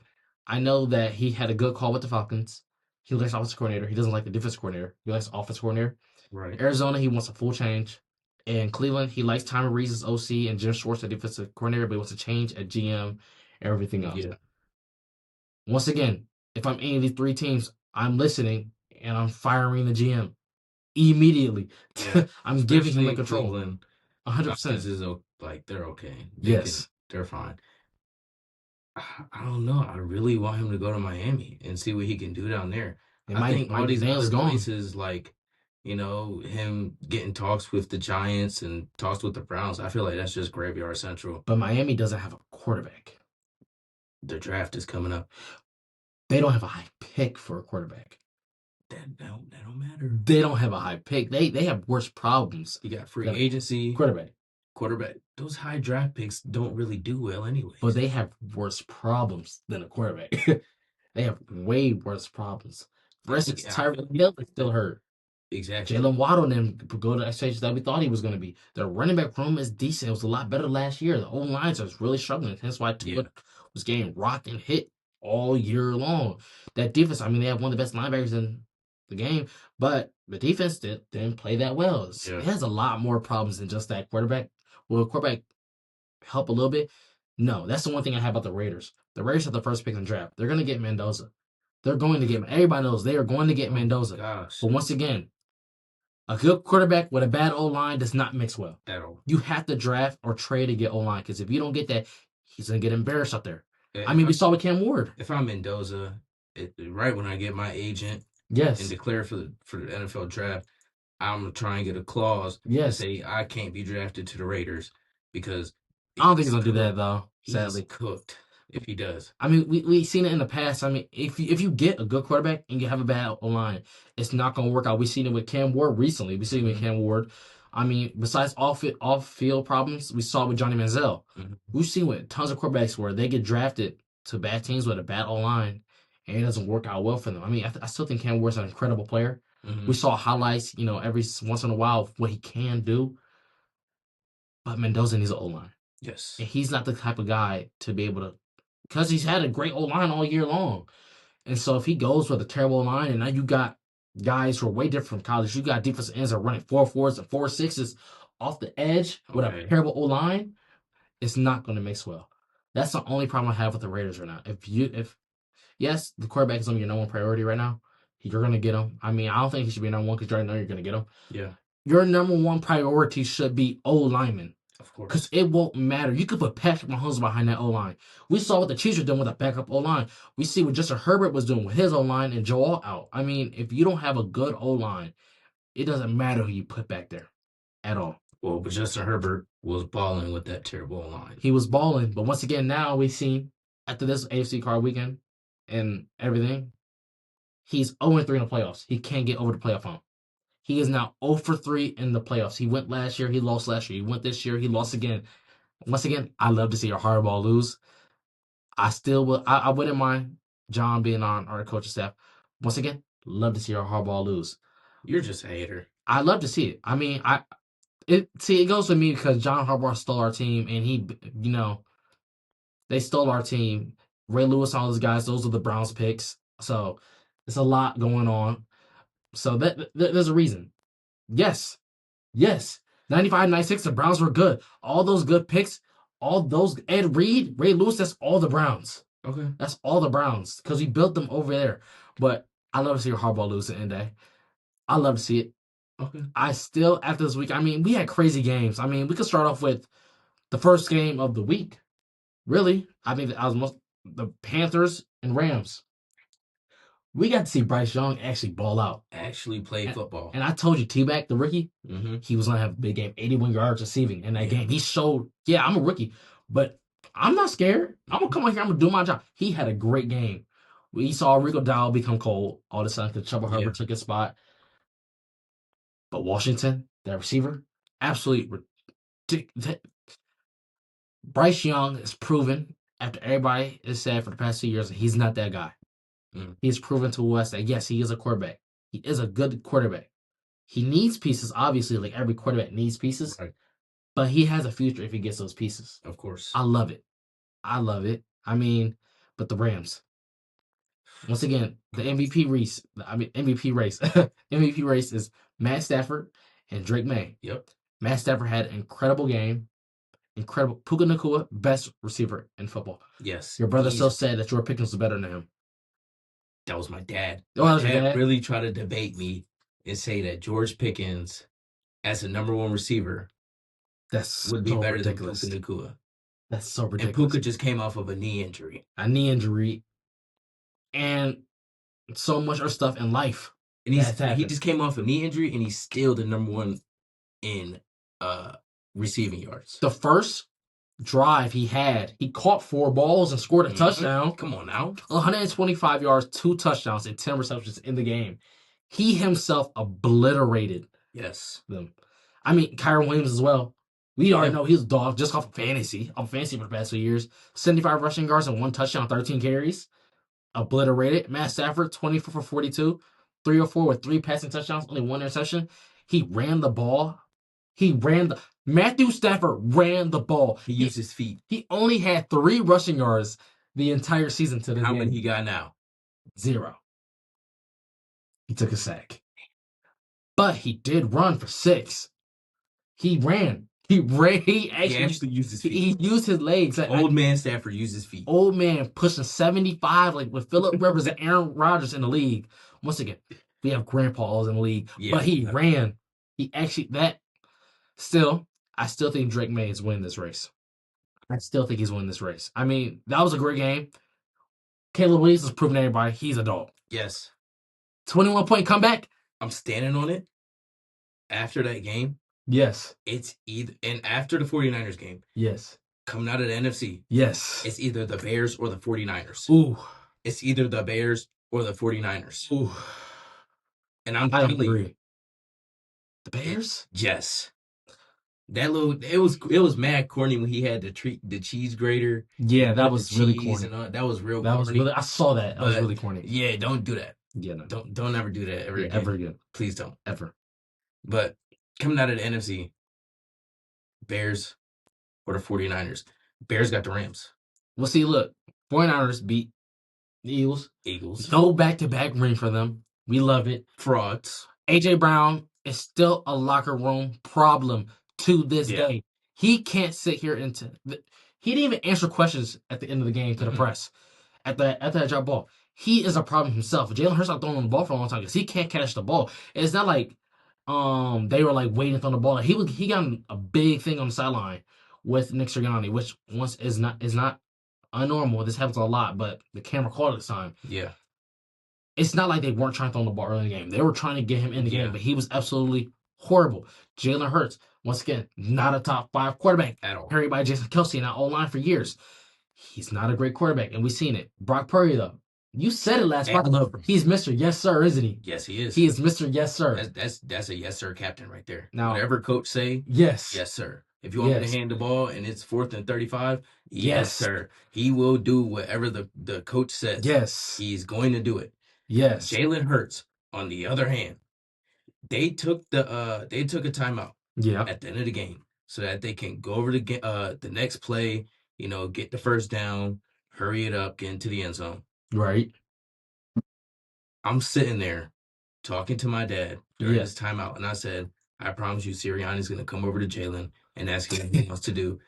I know that he had a good call with the Falcons. He likes offensive coordinator. He doesn't like the defense coordinator. He likes offensive coordinator. Right. Arizona, he wants a full change. In Cleveland, he likes Tommy Rees as OC and Jim Schwartz as defensive coordinator, but he wants to change at GM, everything else. Yeah. Once again, if I'm any of these three teams, I'm listening and I'm firing the GM immediately. Yeah. I'm giving him Especially the in control. Cleveland, the 100%. Falcons is like they're okay. Yes. They're fine. I don't know. I really want him to go to Miami and see what he can do down there. And I think all Mike these McDaniel's other gone. places, like, him getting talks with the Giants and talks with the Browns, I feel like that's just graveyard central. But Miami doesn't have a quarterback. The draft is coming up. They don't have a high pick for a quarterback. That don't matter. They don't have a high pick. They have worse problems. You got free agency, quarterback. Those high draft picks don't really do well anyways. But they have worse problems than a quarterback. They have way worse problems. For instance, Tyreek Hill is still hurt. Exactly. Jalen Waddle and them go to stages that we thought he was going to be. Their running back room is decent. It was a lot better last year. The old lines are really struggling. Hence why Tua was getting rocked and hit all year long. That defense, I mean, they have one of the best linebackers in the game, but the defense didn't play that well. It has a lot more problems than just that quarterback. Will the quarterback help a little bit? No, that's the one thing I have about the Raiders. The Raiders have the first pick in the draft. They're going to get Mendoza. They're going to get everybody knows they are going to get Mendoza. Gosh. But once again, a good quarterback with a bad O-line does not mix well. At all. You have to draft or trade to get O-line, because if you don't get that, he's going to get embarrassed out there. We saw with Cam Ward. If I'm Mendoza, right when I get my agent and declare for the NFL draft, I'm going to try and get a clause to say I can't be drafted to the Raiders, because I don't think he's going to do that, though, sadly. He's cooked if he does. I mean, we've seen it in the past. I mean, if you get a good quarterback and you have a bad O-line, it's not going to work out. We've seen it with Cam Ward recently. We've seen it with Cam Ward. I mean, besides off-field problems, we saw it with Johnny Manziel. We've seen with tons of quarterbacks where they get drafted to bad teams with a bad O-line, and it doesn't work out well for them. I mean, I still think Cam Ward's an incredible player. We saw highlights, every once in a while of what he can do. But Mendoza needs an O-line. Yes. And he's not the type of guy to be able to, because he's had a great O-line all year long. And so if he goes with a terrible line, and now you got guys who are way different from college, you got defensive ends that are running 4.4s and 4.6s off the edge with a terrible O-line, it's not going to mix well. That's the only problem I have with the Raiders right now. Yes, the quarterback is on your number one priority right now. You're going to get him. I mean, I don't think he should be number one because you already know you're going to get him. Yeah. Your number one priority should be O-lineman. Of course. Because it won't matter. You could put Patrick Mahomes behind that O-line. We saw what the Chiefs were doing with a backup O-line. We see what Justin Herbert was doing with his O-line and Joel out. I mean, if you don't have a good O-line, it doesn't matter who you put back there at all. Well, but Justin Herbert was balling with that terrible O-line. He was balling. But once again, now we've seen, after this AFC card weekend and everything, he's 0-3 in the playoffs. He can't get over the playoff hump. He is now 0-3 in the playoffs. He went last year. He lost last year. He went this year. He lost again. Once again, I love to see a hardball lose. I still will. I wouldn't mind John being on our coaching staff. Once again, love to see our hardball lose. You're just a hater. I love to see it. I mean, it goes with me because John Harbaugh stole our team, and he, they stole our team. Ray Lewis, all those guys, those are the Browns picks. So it's a lot going on. So there's a reason. Yes. 95, 96, the Browns were good. All those good picks, all those Ed Reed, Ray Lewis, that's all the Browns. Okay. That's all the Browns because we built them over there. But I love to see Harbaugh lose at the end of the day. I love to see it. Okay. I still, after this week, I mean, we had crazy games. I mean, we could start off with the first game of the week. Really. I mean, the Panthers and Rams. We got to see Bryce Young actually ball out. Actually play football. And I told you, T-Back, the rookie, he was going to have a big game, 81 yards receiving in that game. He showed, I'm a rookie, but I'm not scared. I'm going to come out here. I'm going to do my job. He had a great game. We saw Rico Dowell become cold all of a sudden because Chuba Hubbard took his spot. But Washington, that receiver, absolutely ridiculous. Bryce Young is proven after everybody has said for the past 2 years, he's not that guy. He's proven to us that, yes, he is a quarterback. He is a good quarterback. He needs pieces, obviously, like every quarterback needs pieces. Right. But he has a future if he gets those pieces. Of course. I love it. I love it. I mean, but the Rams. Once again, the MVP race. MVP race. MVP race is Matt Stafford and Drake May. Yep. Matt Stafford had an incredible game. Incredible. Puka Nacua, best receiver in football. Yes. Your brother still said that George Pickens was better than him. That was my dad. Oh, that was your dad? Really tried to debate me and say that George Pickens, as a number one receiver, would be better ridiculous. than Puka Nacua. That's so ridiculous. And Puka just came off of a knee injury. And so much other stuff in life. And he just came off a knee injury, and he's still the number one in receiving yards. The first drive he caught 4 balls and scored a touchdown. Come on now. 125 yards, 2 touchdowns, and 10 receptions in the game. He himself obliterated them. I mean, Kyron Williams as well. We already know he's a dog just off of fantasy. For the past 2 years. 75 rushing yards and 1 touchdown, 13 carries. Obliterated. Matt Stafford, 24 for 42. 304 with 3 passing touchdowns, only 1 interception. He ran the ball. Matthew Stafford ran the ball. He used his feet. He only had 3 rushing yards the entire season to this How game. many he got now? 0. He took a sack. But he did run for 6. He ran. He actually used his feet. He used his legs. Old man Stafford used his feet. Old man pushing 75, like with Phillip Rivers and Aaron Rodgers in the league. Once again, we have grandpas in the league. Yeah, but he ran. I still think Drake May is winning this race. I still think he's winning this race. I mean, that was a great game. Caleb Williams has proven to everybody he's a dog. Yes. 21-point comeback. I'm standing on it. After that game. Yes. It's either, and after the 49ers game. Yes. Coming out of the NFC. Yes. It's either the Bears or the 49ers. Ooh. It's either the Bears or the 49ers. Ooh. And I don't agree. The Bears? Yes. It was mad corny when he had to treat the cheese grater. Yeah, that was really corny. That was real corny. I saw that. That was really corny. Yeah, don't do that. Yeah, no. Don't ever do that ever again. Ever again. Please don't. Ever. But coming out of the NFC, Bears or the 49ers. Bears got the Rams. Well, see, look. 49ers beat the Eagles. No back-to-back ring for them. We love it. Frauds. A.J. Brown is still a locker room problem to this day. He can't sit here he didn't even answer questions at the end of the game to the press at that drop ball. He is a problem himself. Jalen Hurts not throwing the ball for a long time because he can't catch the ball. It's not like they were like waiting on the ball. He got a big thing on the sideline with Nick Sirianni, which once is not unnormal. This happens a lot, but the camera caught it this time. Yeah. It's not like they weren't trying to throw the ball early in the game. They were trying to get him in the game, but he was absolutely horrible. Jalen Hurts, once again, not a top 5 quarterback at all. Carried by Jason Kelsey in our O-line for years. He's not a great quarterback, and we've seen it. Brock Purdy, though. You said it last part. He's Mr. Yes, sir, isn't he? Yes, he is. He is Mr. Yes, sir. That's a yes, sir captain right there. Now, whatever coach say, yes, sir. If you want me to hand the ball and it's 4th and 35, yes, sir. He will do whatever the coach says. Yes. He's going to do it. Yes. Jalen Hurts, on the other hand, they took a timeout at the end of the game so that they can go over the next play, get the first down, hurry it up, get into the end zone. Right. I'm sitting there talking to my dad during this timeout, and I said, I promise you Sirianni's going to come over to Jalen and ask him what he wants to do.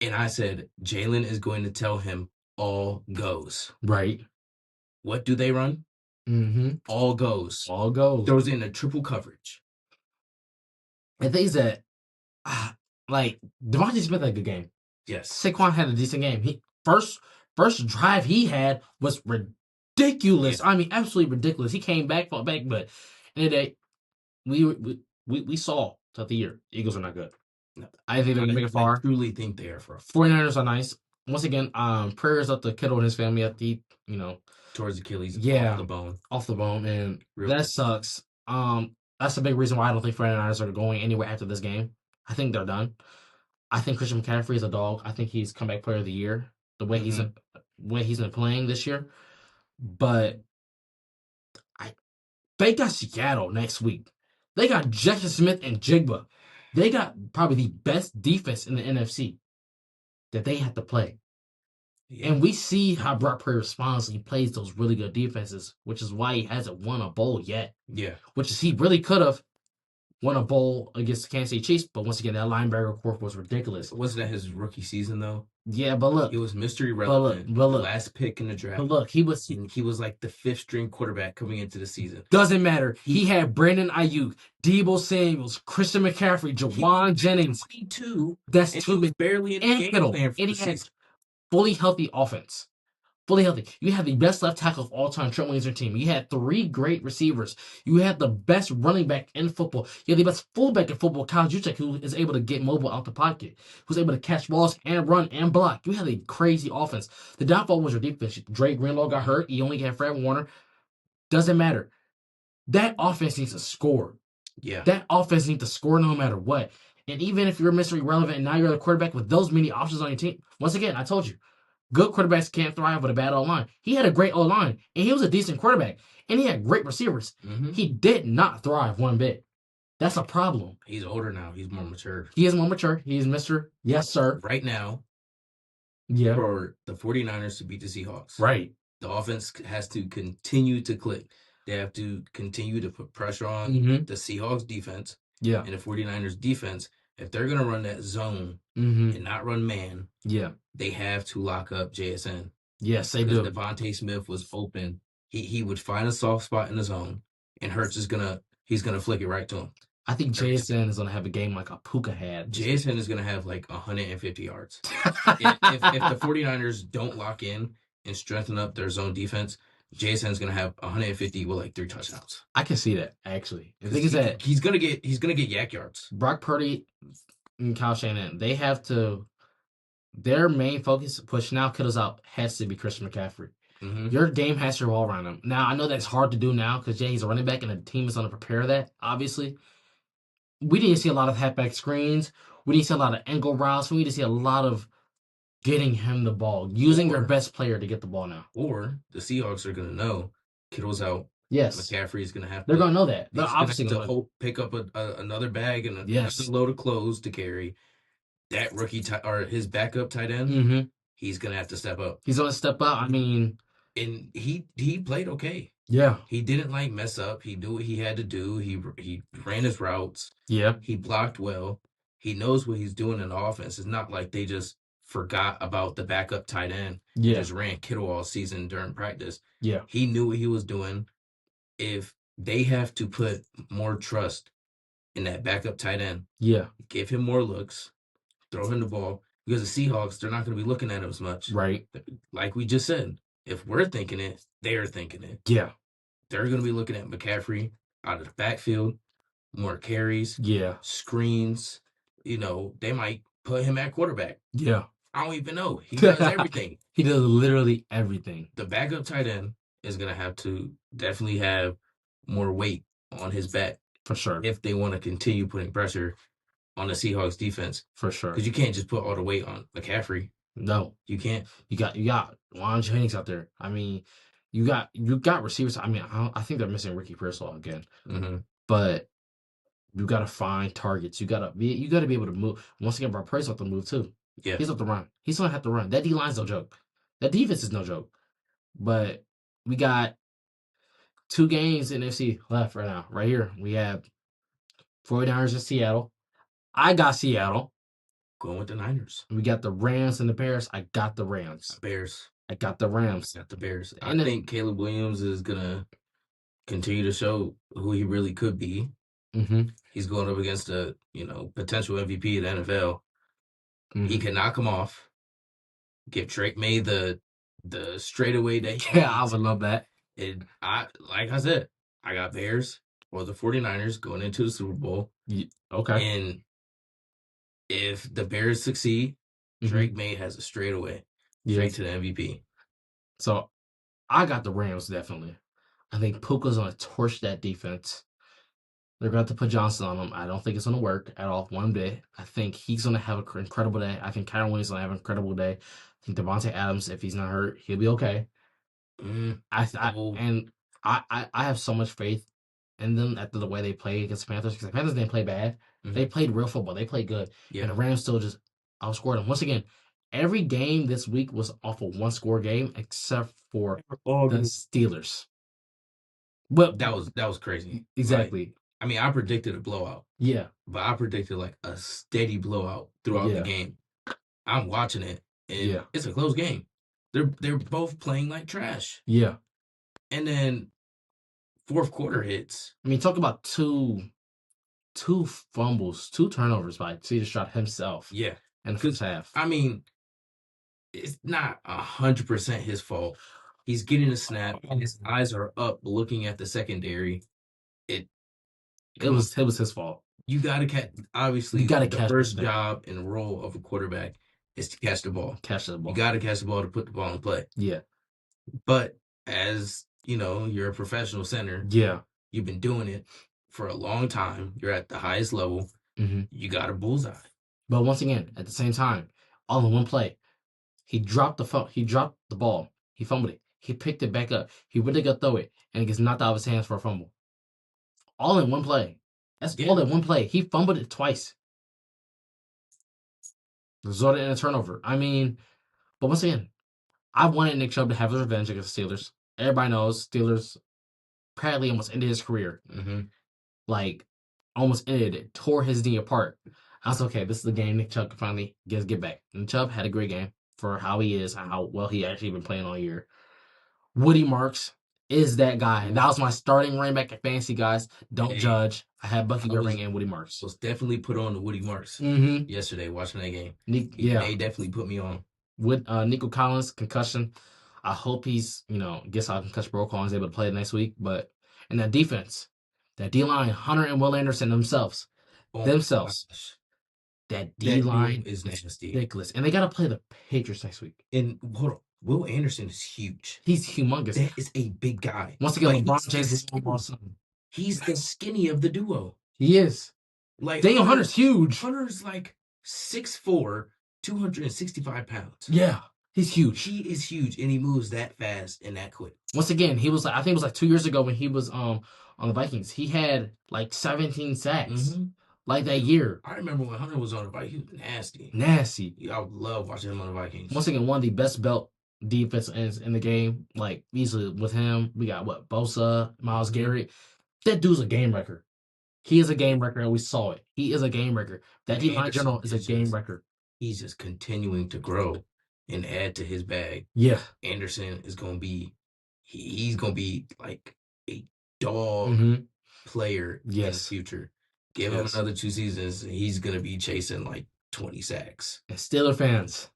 And I said, Jalen is going to tell him all goes. Right. What do they run? Mm-hmm. All goes. All goes. Throws in a triple coverage. And things that, like, Devontae Smith had a good game. Yes. Saquon had a decent game. He first drive he had was ridiculous. Yeah. I mean, absolutely ridiculous. He came back, fought back, but in the day, we saw throughout the year, Eagles are not good. No. I think they're going to make it far. I truly think they are for 49ers are nice. Once again, prayers up to Kittle and his family at the, towards Achilles. Yeah. Off the bone. And that sucks. That's a big reason why I don't think 49ers are going anywhere after this game. I think they're done. I think Christian McCaffrey is a dog. I think he's comeback player of the year. the way he's been playing this year. But they got Seattle next week. They got Jackson Smith and Jigba. They got probably the best defense in the NFC that they have to play. Yeah. And we see how Brock Purdy responds when he plays those really good defenses, which is why he hasn't won a bowl yet. Yeah. Which is he really could have won a bowl against the Kansas City Chiefs, but once again, that linebacker corps was ridiculous. Wasn't that his rookie season, though? Yeah, but look. He was mystery relevant. But look. Last pick in the draft. But look, he was like the 5th-string quarterback coming into the season. Doesn't matter. He had Brandon Ayuk, Deebo Samuels, Christian McCaffrey, Jawan Jennings. 22. That's and two. He was barely in the game plan for and the he had season. Fully healthy offense. Fully healthy. You had the best left tackle of all time, Trent Williams, your team. You had 3 great receivers. You had the best running back in football. You had the best fullback in football, Kyle Juszczyk, who is able to get mobile out the pocket, who's able to catch balls and run and block. You had a crazy offense. The downfall was your defense. Dre Greenlaw got hurt. You only had Fred Warner. Doesn't matter. That offense needs to score. Yeah. That offense needs to score no matter what. And even if you're mystery relevant and now you're the quarterback with those many options on your team, once again, I told you, good quarterbacks can't thrive with a bad O-line. He had a great O-line, and he was a decent quarterback, and he had great receivers. Mm-hmm. He did not thrive one bit. That's a problem. He's older now. He's more mature. He is more mature. He's Mr. Yes, sir. Right now, for the 49ers to beat the Seahawks, right, the offense has to continue to click. They have to continue to put pressure on the Seahawks defense and the 49ers defense. If they're going to run that zone and not run man, they have to lock up JSN. Yes, they do. Devontae Smith was open. He would find a soft spot in the zone, and Hurts is gonna flick it right to him. I think JSN is gonna have a game like a Puka had. JSN is gonna have like 150 yards. if the 49ers don't lock in and strengthen up their zone defense, JSN is gonna have 150 with like 3 touchdowns. I can see that actually. The thing is that he's gonna get yak yards. Brock Purdy and Kyle Shanahan, they have to. Their main focus, pushing out kiddos out, has to be Christian McCaffrey. Mm-hmm. Your game has to revolve around him. Now, I know that's hard to do now because, he's a running back and the team is going to prepare that, obviously. We need to see a lot of halfback screens. We need to see a lot of angle routes. We need to see a lot of getting him the ball, using your best player to get the ball now. Or the Seahawks are going to know Kittle's out. Yes. McCaffrey is going to have to. They're going to know that. They're obviously going to pick up another bag and another load of clothes to carry. That rookie or his backup tight end, he's gonna have to step up. He's gonna step up. I mean, and he played okay. Yeah, he didn't mess up. He knew what he had to do. He ran his routes. Yeah, he blocked well. He knows what he's doing in the offense. It's not like they just forgot about the backup tight end. Yeah, just ran Kittle all season during practice. Yeah, he knew what he was doing. If they have to put more trust in that backup tight end, give him more looks. Throw him the ball because the Seahawks, they're not going to be looking at him as much. Right. Like we just said, if we're thinking it, they're thinking it. Yeah. They're going to be looking at McCaffrey out of the backfield, more carries, screens. They might put him at quarterback. Yeah. I don't even know. He does everything. He does literally everything. The backup tight end is going to have to definitely have more weight on his back. For sure. If they want to continue putting pressure on the Seahawks defense. For sure. Because you can't just put all the weight on McCaffrey. No. You can't. You got Juwan Jennings out there. I mean, you got receivers. I mean, I think they're missing Ricky Pearsall again. Mm-hmm. But you got to find targets. You got to be able to move. Once again, Brock Purdy's have to move too. Yeah. He's have to run. He's going to have to run. That D-line's no joke. That defense is no joke. But we got 2 games in NFC left right now. Right here. We have 49ers in Seattle. I got Seattle. Going with the Niners. We got the Rams and the Bears. I got the Rams. Bears. I got the Rams. Got the Bears. I think Caleb Williams is going to continue to show who he really could be. Mm-hmm. He's going up against a potential MVP of the NFL. Mm-hmm. He can knock him off. Give Drake May the straightaway day. Yeah, I would love that. And like I said, I got Bears or the 49ers going into the Super Bowl. Yeah, okay. And if the Bears succeed, Drake May has a straightaway straight to the MVP. So I got the Rams definitely. I think Puka's going to torch that defense. They're going to have to put Johnson on him. I don't think it's going to work at all one bit. I think he's going to have an incredible day. I think Kyron Williams is going to have an incredible day. I Devontae Adams, if he's not hurt, he'll be okay. I have so much faith in them after the way they played against the Panthers, because the Panthers didn't play bad. They played real football. They played good. And the Rams still just outscored them. Once again, every game this week was off a one-score game except for the Steelers. But that was crazy. Exactly. Like, I predicted a blowout. Yeah. But I predicted like a steady blowout throughout the game. I'm watching it, and it's a close game. They're both playing like trash. Yeah. And then fourth quarter hits. Talk about two fumbles, 2 turnovers by C.J. Stroud himself. Yeah. In the first half. It's not 100% his fault. He's getting a snap, and his eyes are up looking at the secondary. It was his fault. You got to catch. Obviously, the first job and role of a quarterback is to catch the ball. You got to catch the ball to put the ball in play. Yeah. But as you're a professional center. Yeah. You've been doing it for a long time. You're at the highest level. Mm-hmm. You got a bullseye. But once again, at the same time, all in one play, he dropped the ball. He fumbled it. He picked it back up. He went to go throw it, and it gets knocked out of his hands for a fumble. All in one play. That's all in one play. He fumbled it twice. Resulted in a turnover. But once again, I wanted Nick Chubb to have his revenge against the Steelers. Everybody knows Steelers practically almost ended his career. Mm-hmm. Like, almost ended it. Tore his knee apart. I was okay, this is the game Nick Chubb can finally get back. And Chubb had a great game for how he is, how well he actually been playing all year. Woody Marks is that guy. That was my starting running back at fantasy, guys. Don't judge. I had Bucky Goodring and Woody Marks. Was definitely put on the Woody Marks yesterday watching that game. They definitely put me on. With Nico Collins, concussion. I hope he's, gets out of concussion protocol and is able to play next week. But in that defense, that D-line, Hunter and Will Anderson themselves. That D-line is nasty. Ridiculous. And they got to play the Patriots next week. And hold on. Will Anderson is huge. He's humongous. That is a big guy. Once again, LeBron James is awesome. He's the skinny of the duo. He is. Like Daniel Hunter's huge. Hunter's like 6'4", 265 pounds. Yeah. He's huge. He is huge, and he moves that fast and that quick. Once again, he was like, I think it was like 2 years ago when he was on the Vikings. He had like 17 sacks. Mm-hmm. Like that year. I remember when Hunter was on the Vikings. He was nasty. Nasty. I would love watching him on the Vikings. Once again, one of the best belt defense ends in the game. Like, easily with him. We got, Bosa, Myles Garrett. That dude's a game wrecker. He is a game wrecker, and we saw it. He is a game wrecker. That D-line general is a game wrecker. He's just continuing to grow and add to his bag. Yeah. Anderson is going to be, he's going to be like a dog player in the future. Give him another 2 seasons, and he's going to be chasing like 20 sacks. And Steeler fans.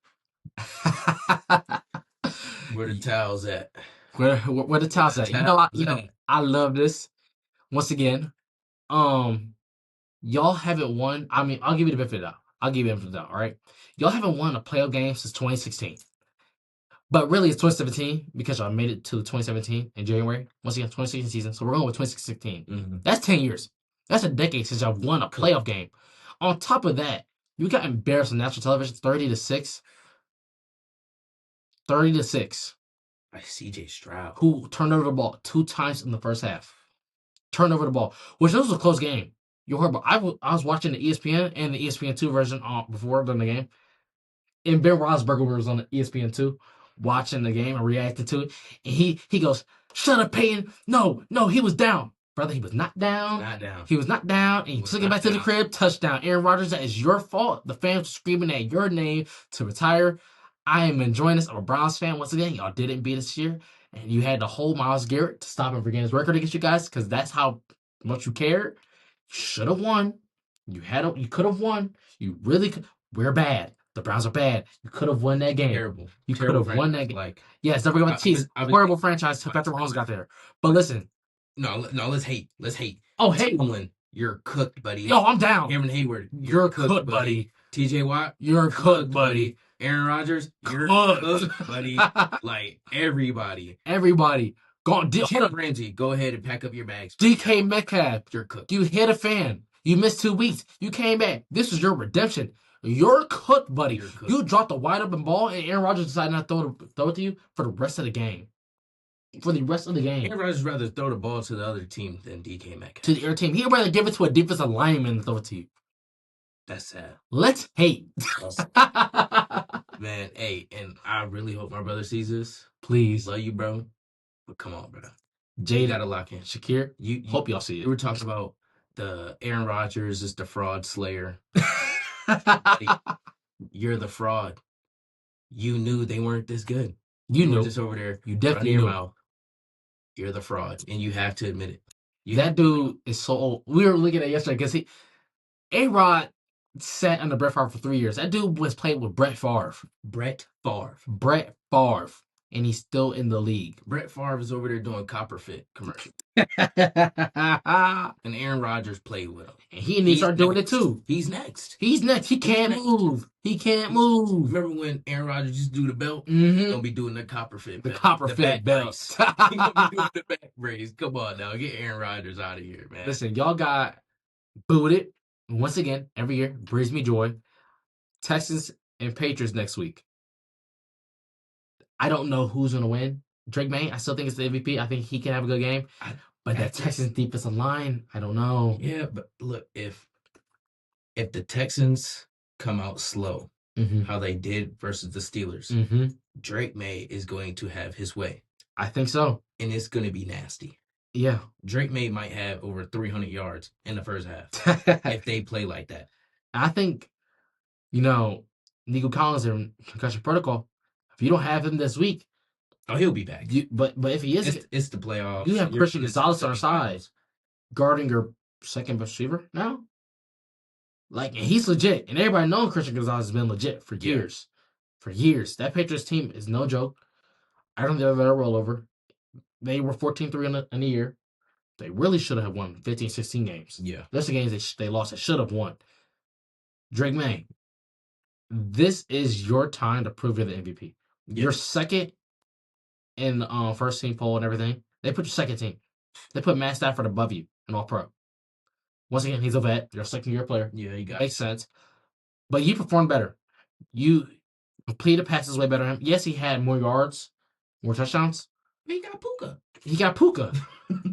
Where the towels at? Where the towels at? I love this. Once again, y'all haven't won. I'll give you the benefit of the doubt. I'll give you the benefit of the doubt, all right? Y'all haven't won a playoff game since 2016. But really, it's 2017 because y'all made it to 2017 in January. Once again, 2016 season. So we're going with 2016. Mm-hmm. That's 10 years. That's a decade since y'all won a playoff game. On top of that, you got embarrassed on national television 30-6. 30-6. By C.J. Stroud. Who turned over the ball 2 times in the first half. Turned over the ball. Which was a close game. You heard about. I was watching the ESPN and the ESPN2 version before during the game. And Ben Roethlisberger was on the ESPN2 watching the game and reacting to it. And he goes, "Shut up, Peyton. No, he was down." Brother, he was not down. Not down. He was not down. And he took it back to the crib. Touchdown. Aaron Rodgers, that is your fault. The fans were screaming at your name to retire. I am enjoying this. I'm a Browns fan. Once again, y'all didn't beat us this year. And you had to hold Myles Garrett to stop him from getting his record against you guys because that's how much you cared. You should have won. You could have won. You really could. We're bad. The Browns are bad. You could have won that game. Terrible. You could have won that game. Yes, don't forget about the Chiefs. Horrible franchise until Patrick Mahomes got there. But listen. No, let's hate. Let's hate. Oh, hate. Tomlin, you're cooked, buddy. Yo, I'm down. Cameron Hayward, you're cooked, buddy. TJ Watt, you're cooked, buddy. Aaron Rodgers, you're cooked, buddy. Like, everybody. Gone. Jalen Ramsey, go ahead and pack up your bags. DK Metcalf, you're cooked. You hit a fan. You missed 2 weeks. You came back. This was your redemption. You're cooked, buddy. You're cooked. You dropped a wide open ball, and Aaron Rodgers decided not to throw it to you for the rest of the game. For the rest of the game. Aaron Rodgers rather throw the ball to the other team than DK Metcalf. To the other team. He'd rather give it to a defensive lineman than throw it to you. That's sad. Let's hate. Man, hey, and I really hope my brother sees this. Please. Love you, bro. But come on, bro. Jay, you gotta lock in. Shakir, you hope y'all see it. You were talking about the Aaron Rodgers is the fraud slayer. You're the fraud. You knew they weren't this good. You knew. Were just over there. You definitely your knew. Mouth. You're the fraud, and you have to admit it. That dude is so old. We were looking at it yesterday because A-Rod sat under Brett Favre for 3 years. That dude was playing with Brett Favre. Brett Favre. And he's still in the league. Brett Favre is over there doing Copper Fit commercials. And Aaron Rodgers played with him. And he needs to start doing it too. He's next. He can't move. He can't move. Remember when Aaron Rodgers used to do the belt? Mm-hmm. He's going to be doing the Copper Fit belt. The Copper Fit belt. He's going to be doing the back brace. Come on now. Get Aaron Rodgers out of here, man. Listen, y'all got booted. Once again, every year, brings me joy. Texans and Patriots next week. I don't know who's going to win. Drake May, I still think it's the MVP. I think he can have a good game. But that Texans defensive line, I don't know. Yeah, but look, if the Texans come out slow, how they did versus the Steelers, Drake May is going to have his way. I think so. And it's going to be nasty. Yeah. Drake May might have over 300 yards in the first half if they play like that. I think, Nico Collins in concussion protocol, if you don't have him this week. Oh, he'll be back. But if he isn't. It's the playoffs. You have Christian Gonzalez on our side guarding your second best receiver now. And he's legit. And everybody knows Christian Gonzalez has been legit for years. For years. That Patriots team is no joke. I don't think they'll let a rollover. They were 14-3 in a year. They really should have won 15, 16 games. Yeah. Those are games they lost. They should have won. Drake May, this is your time to prove you're the MVP. Yeah. You're second in first team poll and everything. They put your second team. They put Matt Stafford above you in All-Pro. Once again, he's a vet. You're a second-year player. Yeah, you got Makes sense. But you performed better. You completed passes way better than him. Yes, he had more yards, more touchdowns. He got Puka.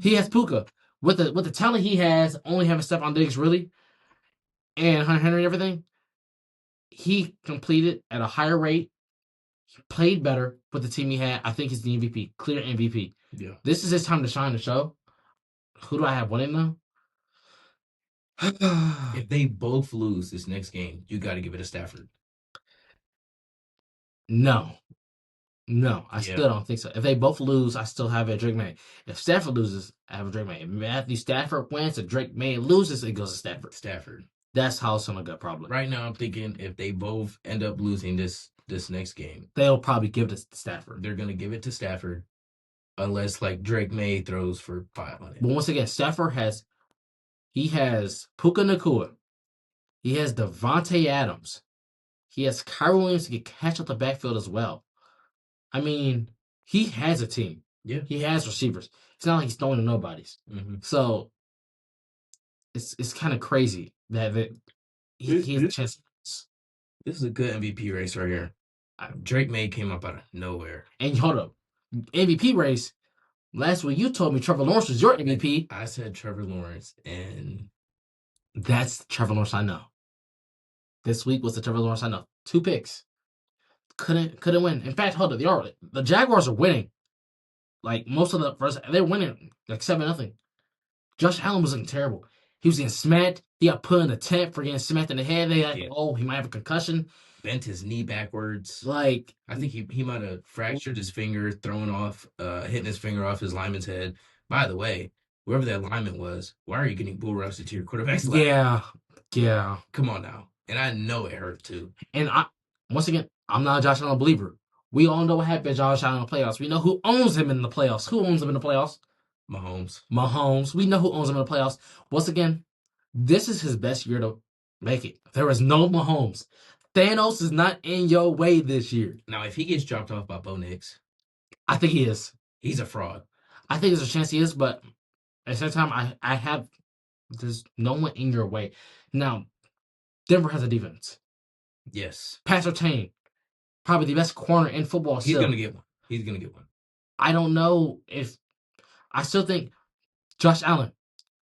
He has Puka. With the talent he has, only having Stephon Diggs really, and Hunter Henry and everything, he completed at a higher rate. He played better with the team he had. I think he's the MVP. Clear MVP. Yeah. This is his time to shine the show. Who do I have winning now? If they both lose this next game, you got to give it to Stafford. No, I still don't think so. If they both lose, I still have a Drake May. If Stafford loses, I have a Drake May. If Matthew Stafford wins and Drake May loses, it goes to Stafford. That's how it's gonna go, probably. Right now, I'm thinking if they both end up losing this next game, they'll probably give it to Stafford. They're gonna give it to Stafford, unless Drake May throws for 500. But once again, Stafford has Puka Nacua. He has Devontae Adams. He has Kyrie Williams to catch up the backfield as well. I mean, he has a team. Yeah. He has receivers. It's not like he's throwing to nobodies. Mm-hmm. So it's kind of crazy that he has a chance. This is a good MVP race right here. Drake May came up out of nowhere. And hold up. MVP race. Last week you told me Trevor Lawrence was your MVP. I said Trevor Lawrence, and that's the Trevor Lawrence I know. This week was the Trevor Lawrence I know. 2 picks. Couldn't win. In fact, hold up, the Jaguars are winning. Most of the first, they're winning 7-0. Josh Allen was looking terrible. He was getting smacked. He got put in a tent for getting smacked in the head. They he might have a concussion. Bent his knee backwards. I think he might have fractured his finger, hitting his finger off his lineman's head. By the way, whoever that lineman was, why are you getting bull rushed to your quarterback's lap? Yeah. Come on now. And I know it hurt too. And once again, I'm not a Josh Allen believer. We all know what happened to Josh Allen in the playoffs. We know who owns him in the playoffs. Who owns him in the playoffs? Mahomes. We know who owns him in the playoffs. Once again, this is his best year to make it. There is no Mahomes. Thanos is not in your way this year. Now, if he gets dropped off by Bo Nix, I think he is. He's a fraud. I think there's a chance he is, but at the same time, there's no one in your way. Now, Denver has a defense. Yes. Pat Surtain, probably the best corner in football. He's Still, going to get one. He's going to get one. I don't know if I still think Josh Allen,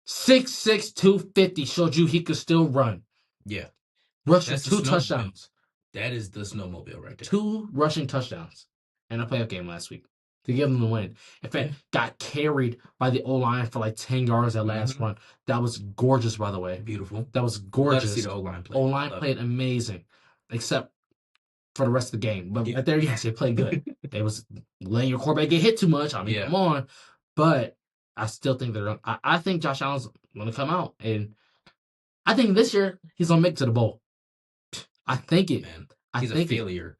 6'6", 250, showed you he could still run. Yeah. Rushed for That's the 2 snowmobile. touchdowns. That is the snowmobile right there. 2 rushing touchdowns in a playoff game last week to give them the win. In fact, got carried by the O-line for like 10 yards that last run. That was gorgeous, by the way. Beautiful. That was Love to gorgeous. see the O-line play. O-line played amazing, except for the rest of the game. But right there, yes, they played good. They was letting your quarterback get hit too much. I mean, come on. But I still think they're. I think Josh Allen's going to come out, and I think this year he's going to make it to the bowl. I think it. Man, he's a failure.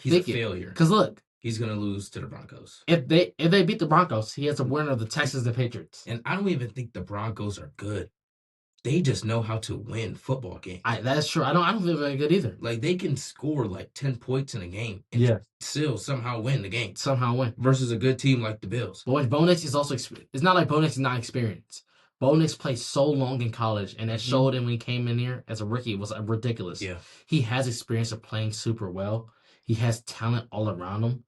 He's a failure. Because look, he's going to lose to the Broncos. If they beat the Broncos, he has a winner of the Texans and Patriots. And I don't even think the Broncos are good. They just know how to win football games. That's true. I don't feel very good either. Like they can score like 10 points in a game and still somehow win the game. Versus a good team like the Bills. But Bo Nix is also experienced. It's not like Bo Nix is not experienced. Bo Nix played so long in college, and that showed him when he came in here as a rookie. It was ridiculous. Yeah. He has experience of playing super well. He has talent all around him.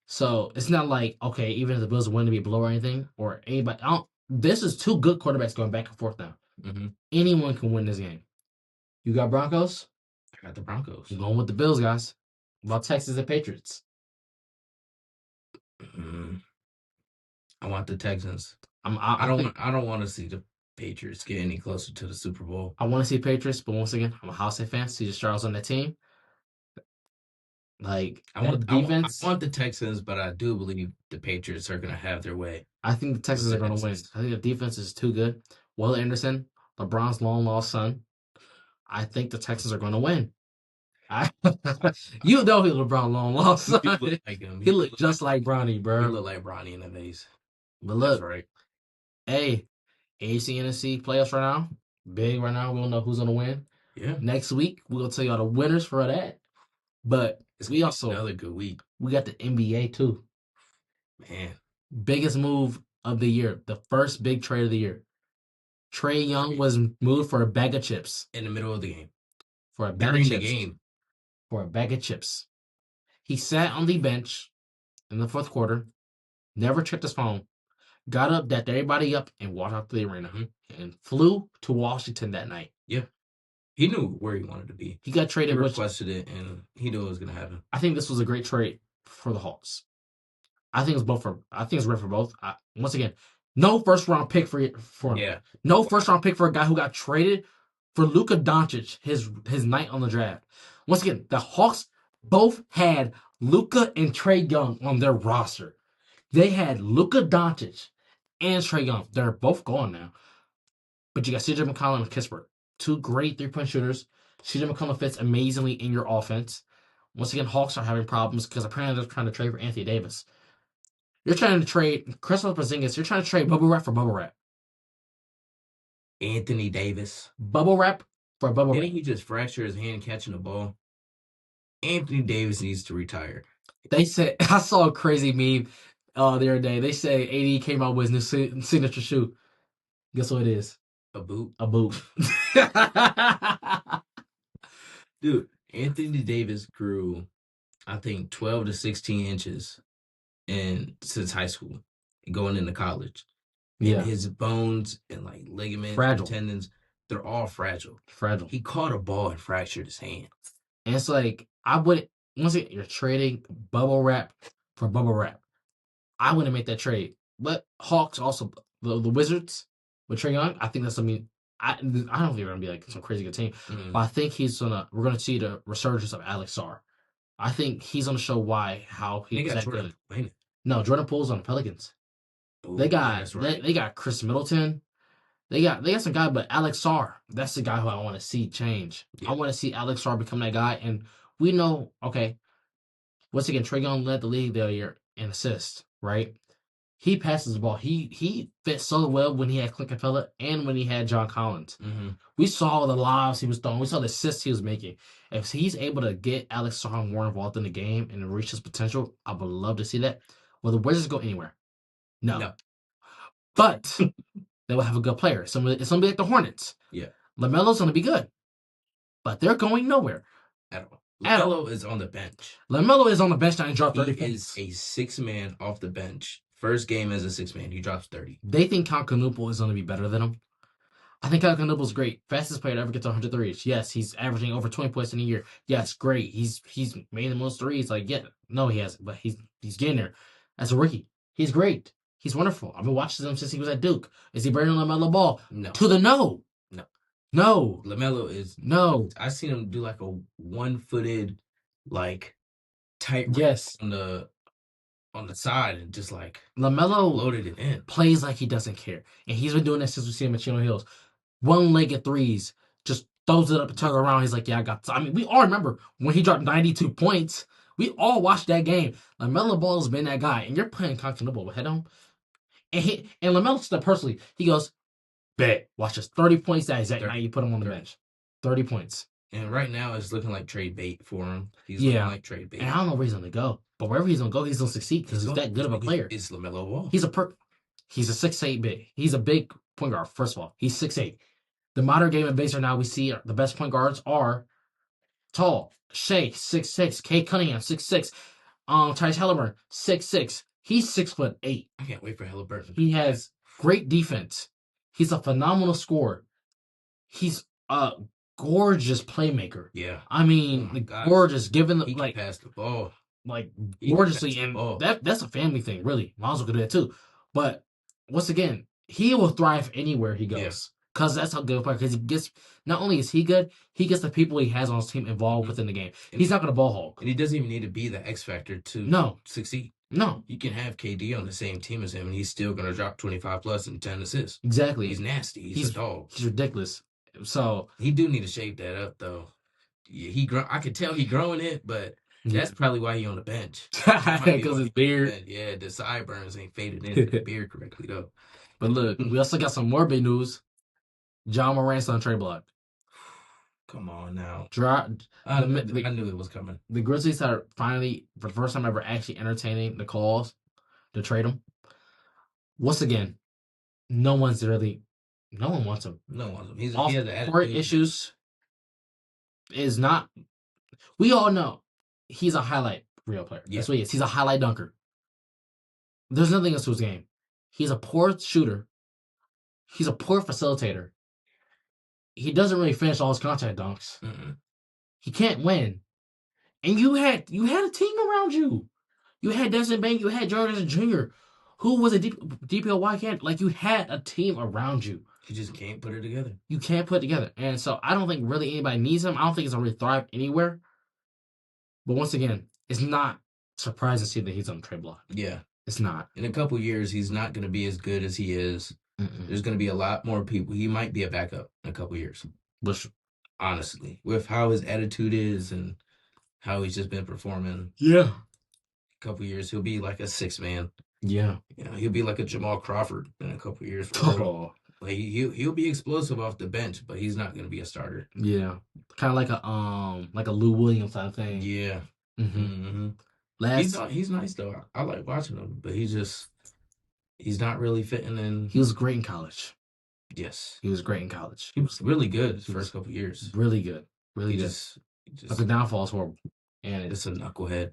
So it's not like, okay, even if the Bills win to be below or anything, or anybody. This is 2 good quarterbacks going back and forth now. Anyone can win this game. You got Broncos? I got the Broncos. I'm going with the Bills, guys. What about Texans and Patriots? I want the Texans. I don't want to see the Patriots get any closer to the Super Bowl. I want to see Patriots, but once again, I'm a House fan. CJ Stroud's on that team. Like I want the Texans, but I do believe the Patriots are going to have their way. I think the Texans are going to win. I think the defense is too good. Will Anderson, LeBron's long lost son. I think the Texans are going to win. You know he's LeBron long lost son. He looked just like Bronny, bro. He looked like Bronny in the vase. But look, that's right. Hey, AFC NFC playoffs right now. Big right now. We don't know who's going to win. Yeah. Next week, we'll tell y'all the winners for that. But we also another good week. We got the NBA too. Man. Biggest move of the year. The first big trade of the year. Trae Young was moved for a bag of chips. In the middle of the game. For a bag of chips. For a bag of chips. He sat on the bench in the 4th quarter, never checked his phone, got up, dapped everybody up, and walked out to the arena and flew to Washington that night. Yeah. He knew where he wanted to be. He got traded. He requested it, and he knew it was going to happen. I think this was a great trade for the Hawks. I think it's great for both. Once again, no first round pick for him. Yeah. No first round pick for a guy who got traded for Luka Doncic his night on the draft. Once again, the Hawks both had Luka and Trae Young on their roster. They had Luka Doncic and Trae Young. They're both gone now. But you got CJ McCollum and Kispert. 2 great 3-point shooters. CJ McCollum fits amazingly in your offense. Once again, Hawks are having problems because apparently they're trying to trade for Anthony Davis. You're trying to trade Christopher Porzingis. You're trying to trade Bubble Wrap for Bubble Wrap. Anthony Davis. Bubble Wrap for Bubble Wrap. Didn't he just fracture his hand catching the ball? Anthony Davis needs to retire. They said, I saw a crazy meme the other day. They say AD came out with his new signature shoe. Guess what it is? A boot. A boot. Dude, Anthony Davis grew, I think, 12 to 16 inches since high school, going into college. Yeah. And his bones and like ligaments, and tendons, they're all fragile. He caught a ball and fractured his hand. And it's like, once again, you're trading Bubble Wrap for Bubble Wrap. I wouldn't make that trade. But Hawks also, the Wizards with Trae Young, I think that's something. I don't think they're gonna be like some crazy good team, but I think we're gonna see the resurgence of Alex Sarr. I think he's gonna show how he's that good. No, Jordan Poole's on the Pelicans. Ooh, they got Chris Middleton. They got some guy, but Alex Sarr, that's the guy who I want to see change. Yeah. I want to see Alex Sarr become that guy, and we know, okay, once again, Trae Young led the league that year in assists, right? He passes the ball. He fit so well when he had Clint Capella and when he had John Collins. Mm-hmm. We saw the lobs he was throwing. We saw the assists he was making. If he's able to get Alex Sarr more involved in the game and reach his potential, I would love to see that. Will the Wizards go anywhere? No. But they will have a good player. It's going to be like the Hornets. Yeah. LaMelo's going to be good. But they're going nowhere. at all. At all. LaMelo is on the bench. LaMelo is on the bench now and dropped 30 He is points. a 6-man off the bench. First game as a 6-man, he drops 30. They think Concanoopo is going to be better than him. I think Concanoopo's great. Fastest player to ever get to 100 threes. Yes, he's averaging over 20 points in a year. Yes, great. He's made the most threes. Like, yeah, no, he hasn't, but he's getting there. As a rookie, he's great. He's wonderful. I've been watching him since he was at Duke. Is he better than LaMelo Ball? No. To the no. No. No. LaMelo is no. I've seen him do like a one-footed, like tight yes on the side and just like LaMelo loaded it in. Plays like he doesn't care, and he's been doing this since we see him at Chino Hills. One-legged threes, just throws it up and turns around. He's like, yeah, I got. I mean, we all remember when he dropped 92 points. We all watched that game. LaMelo Ball has been that guy, and you're playing Constantinople with head on. And LaMelo said personally, he goes, bet, watch this, 30 points that exact night you put him on the bench. 30 points. And right now it's looking like trade bait for him. He's looking like trade bait. And I don't know where he's going to go, but wherever he's going to go, he's going to succeed because he's that good of a player. It's LaMelo Ball. He's a 6'8" big. He's a big point guard, first of all. He's 6'8". The modern game of baseball now, we see the best point guards are tall. Shea, 6'6". Kate Cunningham, 6'6". Tyrese Halliburton, 6'6". He's 6'8". I can't wait for Halliburton. He has great defense. He's a phenomenal scorer. He's a gorgeous playmaker. Yeah. I mean, gorgeous. Given the he can pass the ball. Like gorgeously, and that's a family thing, really. Lonzo could do that too. But once again, he will thrive anywhere he goes. Because that's how good a player. Because he gets, not only is he good, he gets the people he has on his team involved within the game. He's not going to ball hog. And he doesn't even need to be the X factor to succeed. No. You can have KD on the same team as him, and he's still going to drop 25 plus and 10 assists. Exactly. He's nasty. He's a dog. He's ridiculous. So he do need to shake that up, though. I could tell he growing it, but that's probably why he on the bench. Because his beard. Yeah, the sideburns ain't faded into the beard correctly, though. But look, we also got some more big news. John Morant's on trade block. Come on now. I knew it was coming. The Grizzlies are finally, for the first time ever, actually entertaining the calls to trade him. Once again, no one wants him. No one wants him. He has the attitude. Issues is not. We all know he's a highlight real player. Yeah. That's what he is. He's a highlight dunker. There's nothing else to his game. He's a poor shooter. He's a poor facilitator. He doesn't really finish all his contact dunks. Mm-mm. He can't win. And you had a team around you. You had Desmond Bain. You had Jordan Jr., who was a DPOY candidate. Like, you had a team around you. You just can't put it together. You can't put it together. And so I don't think really anybody needs him. I don't think he's going to really thrive anywhere. But once again, it's not surprising to see that he's on the trade block. Yeah. It's not. In a couple years, he's not going to be as good as he is. Mm-mm. There's going to be a lot more people. He might be a backup in a couple years. Honestly, with how his attitude is and how he's just been performing. Yeah. A couple years, he'll be like a 6-man. Yeah. He'll be like a Jamal Crawford in a couple years. Like he'll be explosive off the bench, but he's not going to be a starter. Yeah. Kind of like a Lou Williams type thing. Yeah. Mm-hmm. He's nice though. I like watching him, but he's not really fitting in. He was great in college. Yes. He was great in college. He was really good his first couple years. Really good. Really good. But the downfall is horrible. And it's a knucklehead.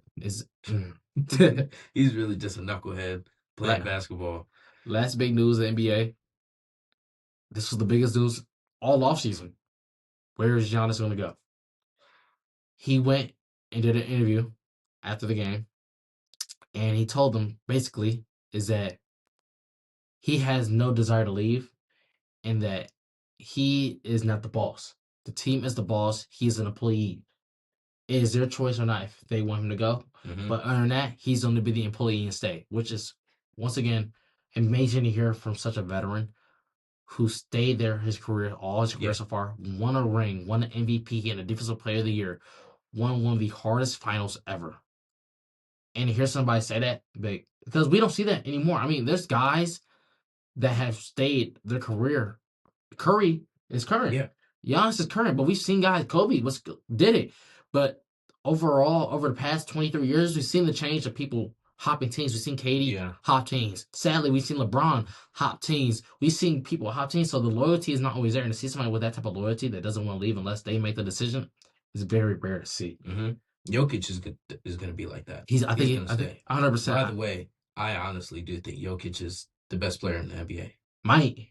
He's really just a knucklehead playing basketball. Last big news of the NBA. This was the biggest news all offseason. Where is Giannis going to go? He went and did an interview after the game. And he told them, basically, is that he has no desire to leave and that he is not the boss. The team is the boss. He's an employee. It is their choice or not if they want him to go. Mm-hmm. But other than that, he's going to be the employee and stay, which is, once again, amazing to hear from such a veteran who stayed there his career so far, won a ring, won an MVP and a Defensive Player of the Year, won one of the hardest finals ever. And to hear somebody say that, because we don't see that anymore. I mean, there's guys that have stayed their career. Curry is current. Yeah. Giannis is current, but we've seen guys, Kobe did it. But overall, over the past 23 years, we've seen the change of people hopping teams. We've seen KD hop teams. Sadly, we've seen LeBron hop teams. We've seen people hop teams. So the loyalty is not always there. And to see somebody with that type of loyalty that doesn't want to leave unless they make the decision, is very rare to see. Jokic is going to be like that. I think 100%. By the way, I honestly do think Jokic is the best player in the NBA. Might.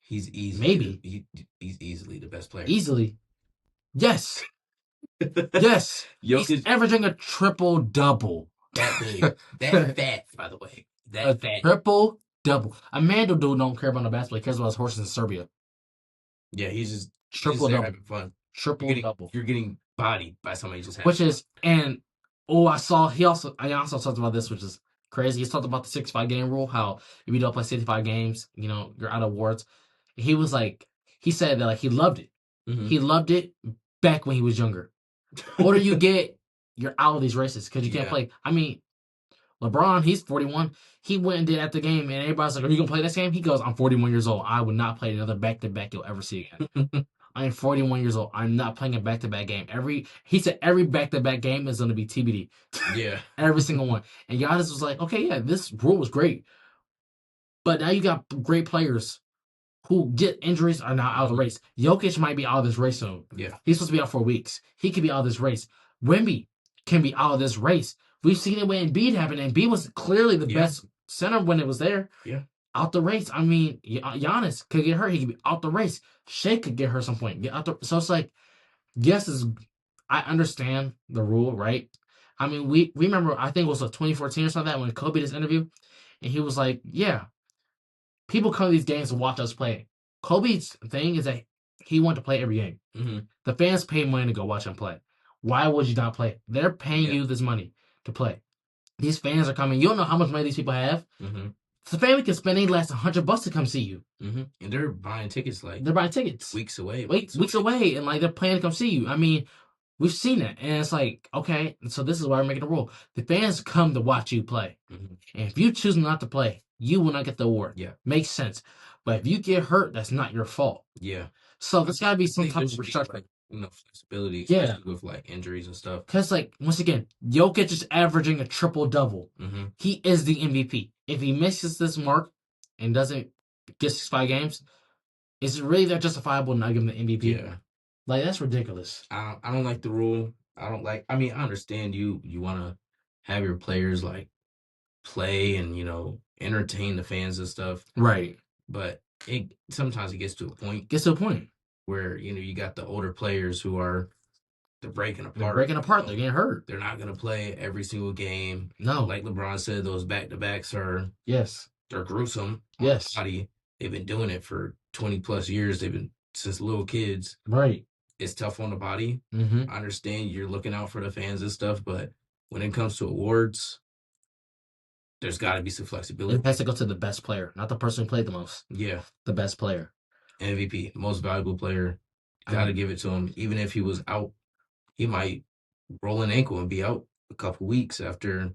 He's easily Maybe. He's easily the best player. Easily. Yes. Yes. Jokic He's averaging a triple-double. That big. That fat, by the way. That fat. Triple-double. A man don't care about the basketball. He cares about his horses in Serbia. Yeah, he's just triple-double. having fun. Triple-double. You're getting bodied by somebody just having Which is, and, I also talked about this, which is crazy. He's talked about the 65 game rule, how if you don't play 65 games, you're out of awards. He was like, he said that like he loved it. He loved it back when he was younger. Older you get, you're out of these races because you can't play. I mean, LeBron, he's 41. He went and did at the game, and everybody's like, "Are you gonna play this game?" He goes, "I'm 41 years old. I would not play another back-to-back you'll ever see again." I am 41 years old. I'm not playing a back-to-back game. He said every back-to-back game is gonna be TBD. Yeah, every single one. And Giannis was like, "Okay, yeah, this rule was great, but now you got great players who get injuries are now out of the race. Jokic might be out of this race soon. Yeah, he's supposed to be out for weeks. He could be out of this race. Wemby can be out of this race. We've seen it when Embiid happened. Embiid was clearly the best center when it was there. Yeah. Out the race. I mean, Giannis could get hurt. He could be out the race. Shea could get hurt at some point. So it's like, yes, I understand the rule, right? I mean, we remember, I think it was like 2014 or something like that when Kobe did this interview, and he was like, yeah, people come to these games to watch us play. Kobe's thing is that he wanted to play every game. The fans pay money to go watch him play. Why would you not play? They're paying you this money to play. These fans are coming. You don't know how much money these people have. The family can spend any last $100 to come see you. And they're buying tickets weeks away. Weeks away, and like they're planning to come see you. I mean, we've seen it, and it's like, okay, so this is why we're making a rule. The fans come to watch you play, and if you choose not to play, you will not get the award. Yeah, makes sense. But if you get hurt, that's not your fault. Yeah. So there's got to be some type of restructuring. Flexibility, especially with like injuries and stuff. Because like once again, Jokic is averaging a triple-double. He is the MVP. If he misses this mark and doesn't get 65 games, is it really that justifiable not give him the MVP? Yeah. Like, that's ridiculous. I don't like the rule. I understand you want to have your players like play and entertain the fans and stuff. Right. But sometimes it gets to a point. Where you got the older players who they're breaking apart. They're getting hurt. They're not gonna play every single game. No. Like LeBron said, those back-to-backs are they're gruesome. Yes. They've been doing it for 20 plus years. They've been since little kids. Right. It's tough on the body. I understand you're looking out for the fans and stuff, but when it comes to awards, there's got to be some flexibility. It has to go to the best player, not the person who played the most. Yeah. The best player. MVP, most valuable player. Got to give it to him. Even if he was out, he might roll an ankle and be out a couple weeks after.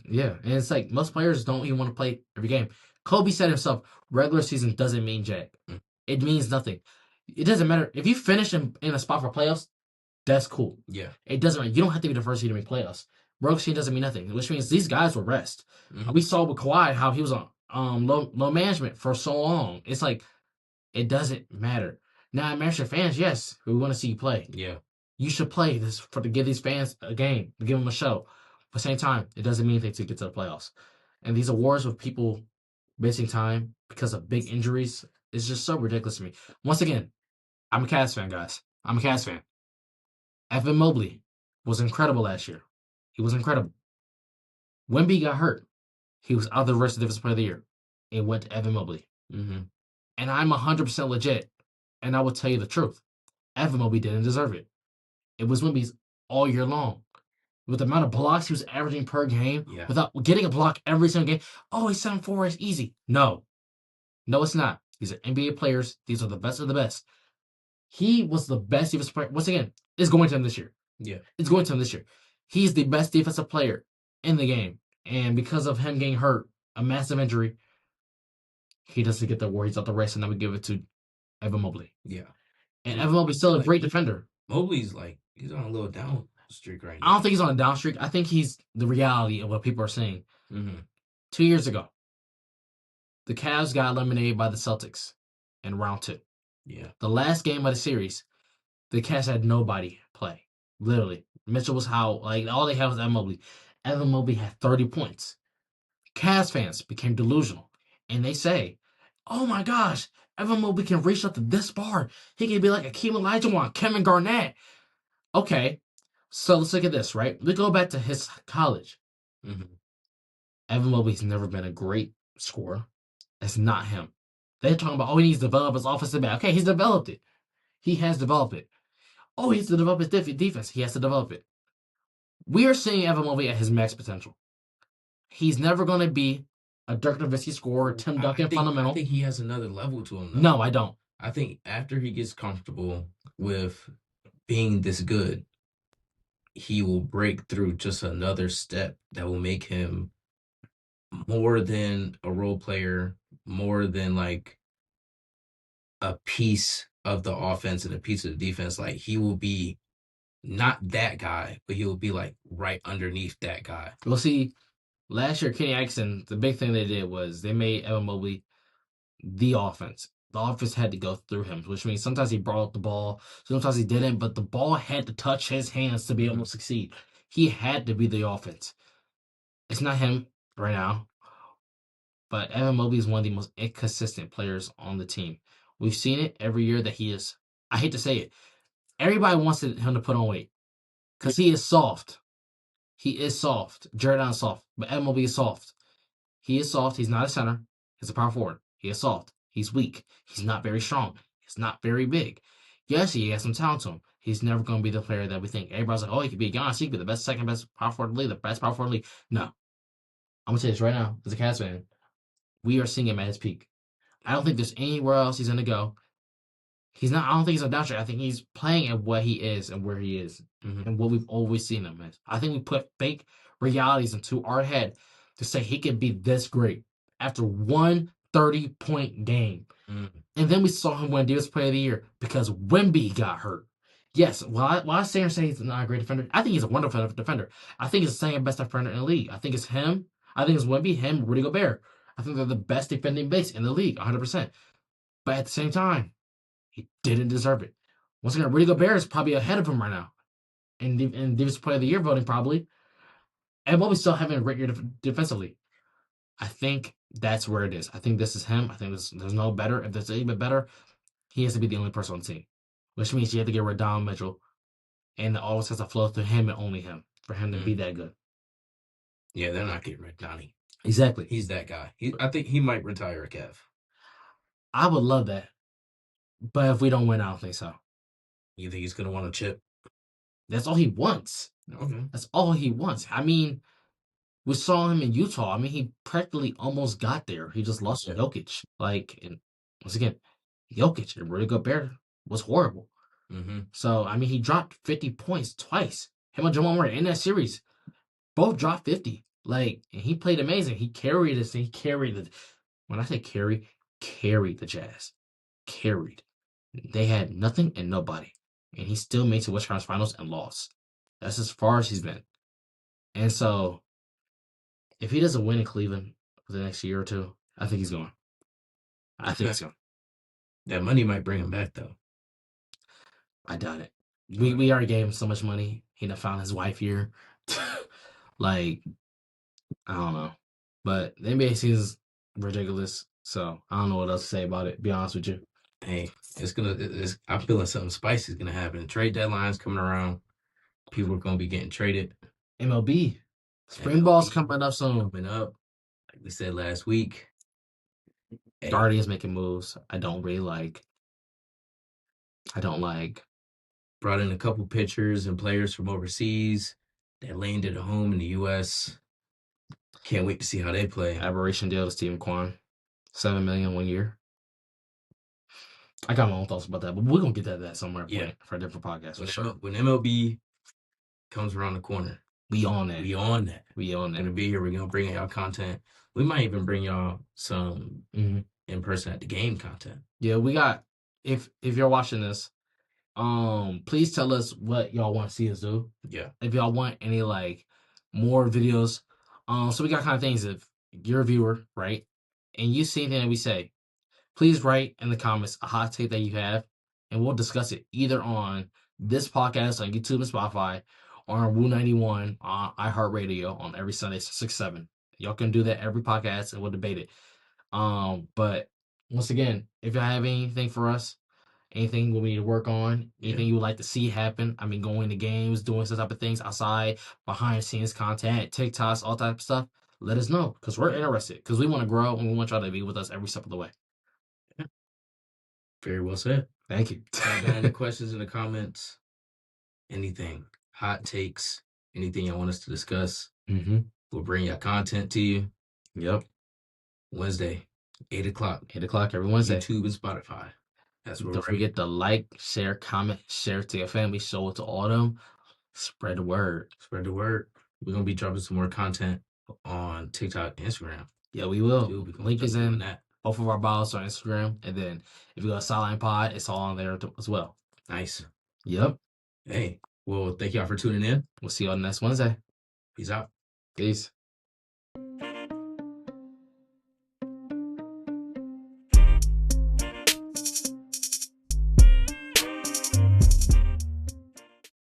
Yeah, and it's like most players don't even want to play every game. Kobe said himself, regular season doesn't mean jack. It means nothing. It doesn't matter. If you finish in a spot for playoffs, that's cool. Yeah. It doesn't matter. You don't have to be the first seed to make playoffs. Regular season doesn't mean nothing, which means these guys will rest. We saw with Kawhi how he was on low management for so long. It's like, it doesn't matter. Now, American fans, yes, we want to see you play. Yeah. You should play this to give these fans a game, to give them a show. But at the same time, it doesn't mean anything to get to the playoffs. And these awards with people missing time because of big injuries is just so ridiculous to me. Once again, I'm a Cavs fan, guys. I'm a Cavs fan. Evan Mobley was incredible last year. He was incredible. Wemby got hurt. He was out of the rest of the Defensive Player of the Year. It went to Evan Mobley. And I'm 100% legit. And I will tell you the truth. Evan Mobley didn't deserve it. It was Wemby's all year long. With the amount of blocks he was averaging per game, without getting a block every single game. Oh, he's 7-4, it's easy. No. No, it's not. These are NBA players. These are the best of the best. He was the best defensive player. Once again, it's going to him this year. Yeah. It's going to him this year. He's the best defensive player in the game. And because of him getting hurt, a massive injury, he doesn't get the award. He's out the race, and then we give it to Evan Mobley. Yeah. And Evan Mobley's still a great defender. Mobley's he's on a little down streak right now. I don't think he's on a down streak. I think he's the reality of what people are saying. 2 years ago, the Cavs got eliminated by the Celtics in round 2. Yeah. The last game of the series, the Cavs had nobody play. Literally. Mitchell was how, like, all they had was Evan Mobley. Evan Mobley had 30 points. Cavs fans became delusional. And they say, oh my gosh, Evan Mobley can reach up to this far. He can be like Akeem Olajuwon, Kevin Garnett. Okay, so let's look at this, right? We go back to his college. Mm-hmm. Evan Mobley's never been a great scorer. That's not him. They're talking about, oh, he needs to develop his offensive back. Okay, he's developed it. He has developed it. Oh, he has to develop his defense. He has to develop it. We are seeing Evan Mobley at his max potential. He's never going to be a Dirk Nowitzki scorer, Tim Duncan fundamental. I think he has another level to him, though. No, I don't. I think after he gets comfortable with being this good, he will break through just another step that will make him more than a role player, more than like a piece of the offense and a piece of the defense. Like he will be not that guy, but he'll be like right underneath that guy. We'll see. Last year, Kenny Atkinson, the big thing they did was they made Evan Mobley the offense. The offense had to go through him, which means sometimes he brought up the ball, sometimes he didn't, but the ball had to touch his hands to be able to succeed. He had to be the offense. It's not him right now, but Evan Mobley is one of the most inconsistent players on the team. We've seen it every year that he is, I hate to say it, everybody wants him to put on weight because he is soft. He is soft. Jared Allen's soft, but Evan Mobley is soft. He is soft. He's not a center. He's a power forward. He is soft. He's weak. He's not very strong. He's not very big. Yes, he has some talent to him. He's never going to be the player that we think. Everybody's like, oh, he could be Giannis. He could be the best, second best power forward in the league, the best power forward in the league. No. I'm going to tell you this right now, as a Cavs fan, we are seeing him at his peak. I don't think there's anywhere else he's going to go. I don't think he's a downtrend. I think he's playing at what he is and where he is and what we've always seen him as. I think we put fake realities into our head to say he could be this great after one 30-point game. And then we saw him win Defensive Player of the Year because Wemby got hurt. Yes, while I say he's not a great defender, I think he's a wonderful defender. I think he's the second best defender in the league. I think it's him. I think it's Wemby, him, Rudy Gobert. I think they're the best defending base in the league, 100%. But at the same time, he didn't deserve it. Once again, Rudy Gobert is probably ahead of him right now in Defensive Player of the Year voting, probably. And Mobley's still having a great year defensively. I think that's where it is. I think this is him. I think there's no better. If there's even better, he has to be the only person on the team, which means you have to get rid of Donovan Mitchell, and it always has to flow through him and only him for him to be that good. Yeah, they're not getting rid of Donnie. Exactly. He's that guy. I think he might retire a Kev. I would love that. But if we don't win, I don't think so. You think he's going to want a chip? That's all he wants. Okay. That's all he wants. I mean, we saw him in Utah. I mean, he practically almost got there. He just lost to Jokic. And once again, Jokic and Rudy Gobert was horrible. So, I mean, he dropped 50 points twice. Him and Jamal Murray in that series both dropped 50. And he played amazing. He carried us. When I say carried the Jazz. Carried. They had nothing and nobody. And he still made it to West Conference Finals and lost. That's as far as he's been. And so, if he doesn't win in Cleveland for the next year or two, I think he's going. I think he's going. That money might bring him back, though. I doubt it. We already gave him so much money. He done found his wife here. I don't know. But the NBA season's ridiculous. So, I don't know what else to say about it, be honest with you. Hey, I'm feeling something spicy is going to happen. Trade deadline's coming around. People are going to be getting traded. MLB. Spring ball's coming up soon. Coming up. Like we said last week. Guardians making moves I don't really like. Brought in a couple pitchers and players from overseas that landed a home in the U.S. Can't wait to see how they play. Aberration deal to Stephen Kwan. $7 million 1 year. I got my own thoughts about that, but we're going to get to that somewhere for a different podcast. When MLB comes around the corner, we on that. We're going to be here. We're going to bring y'all content. We might even bring y'all some in person at the game content. Yeah, we got, if you're watching this, please tell us what y'all want to see us do. Yeah. If y'all want any more videos. So we got kind of things. If you're a viewer, right, and you see anything that we say, please write in the comments a hot take that you have, and we'll discuss it either on this podcast on YouTube and Spotify, or on Woo 91 on iHeartRadio on every Sunday, 6-7. Y'all can do that every podcast and we'll debate it. But once again, if y'all have anything for us, anything we need to work on, anything you would like to see happen, I mean, going to games, doing some type of things outside, behind the scenes content, TikToks, all type of stuff, let us know because we're interested because we want to grow and we want y'all to be with us every step of the way. Very well said. Thank you. Got any questions in the comments? Anything, hot takes, anything you want us to discuss? We'll bring your content to you. Yep. Wednesday, 8 o'clock. 8 o'clock every Wednesday. YouTube and Spotify. That's where Don't forget to like, share, comment, share it to your family, show it to all them. Spread the word. Spread the word. We're going to be dropping some more content on TikTok and Instagram. Yeah, we will. Link is in both of our bios on Instagram. And then if you go to Sideline Pod, it's all on there as well. Nice. Yep. Hey, well, thank y'all for tuning in. We'll see y'all next Wednesday. Peace out. Peace.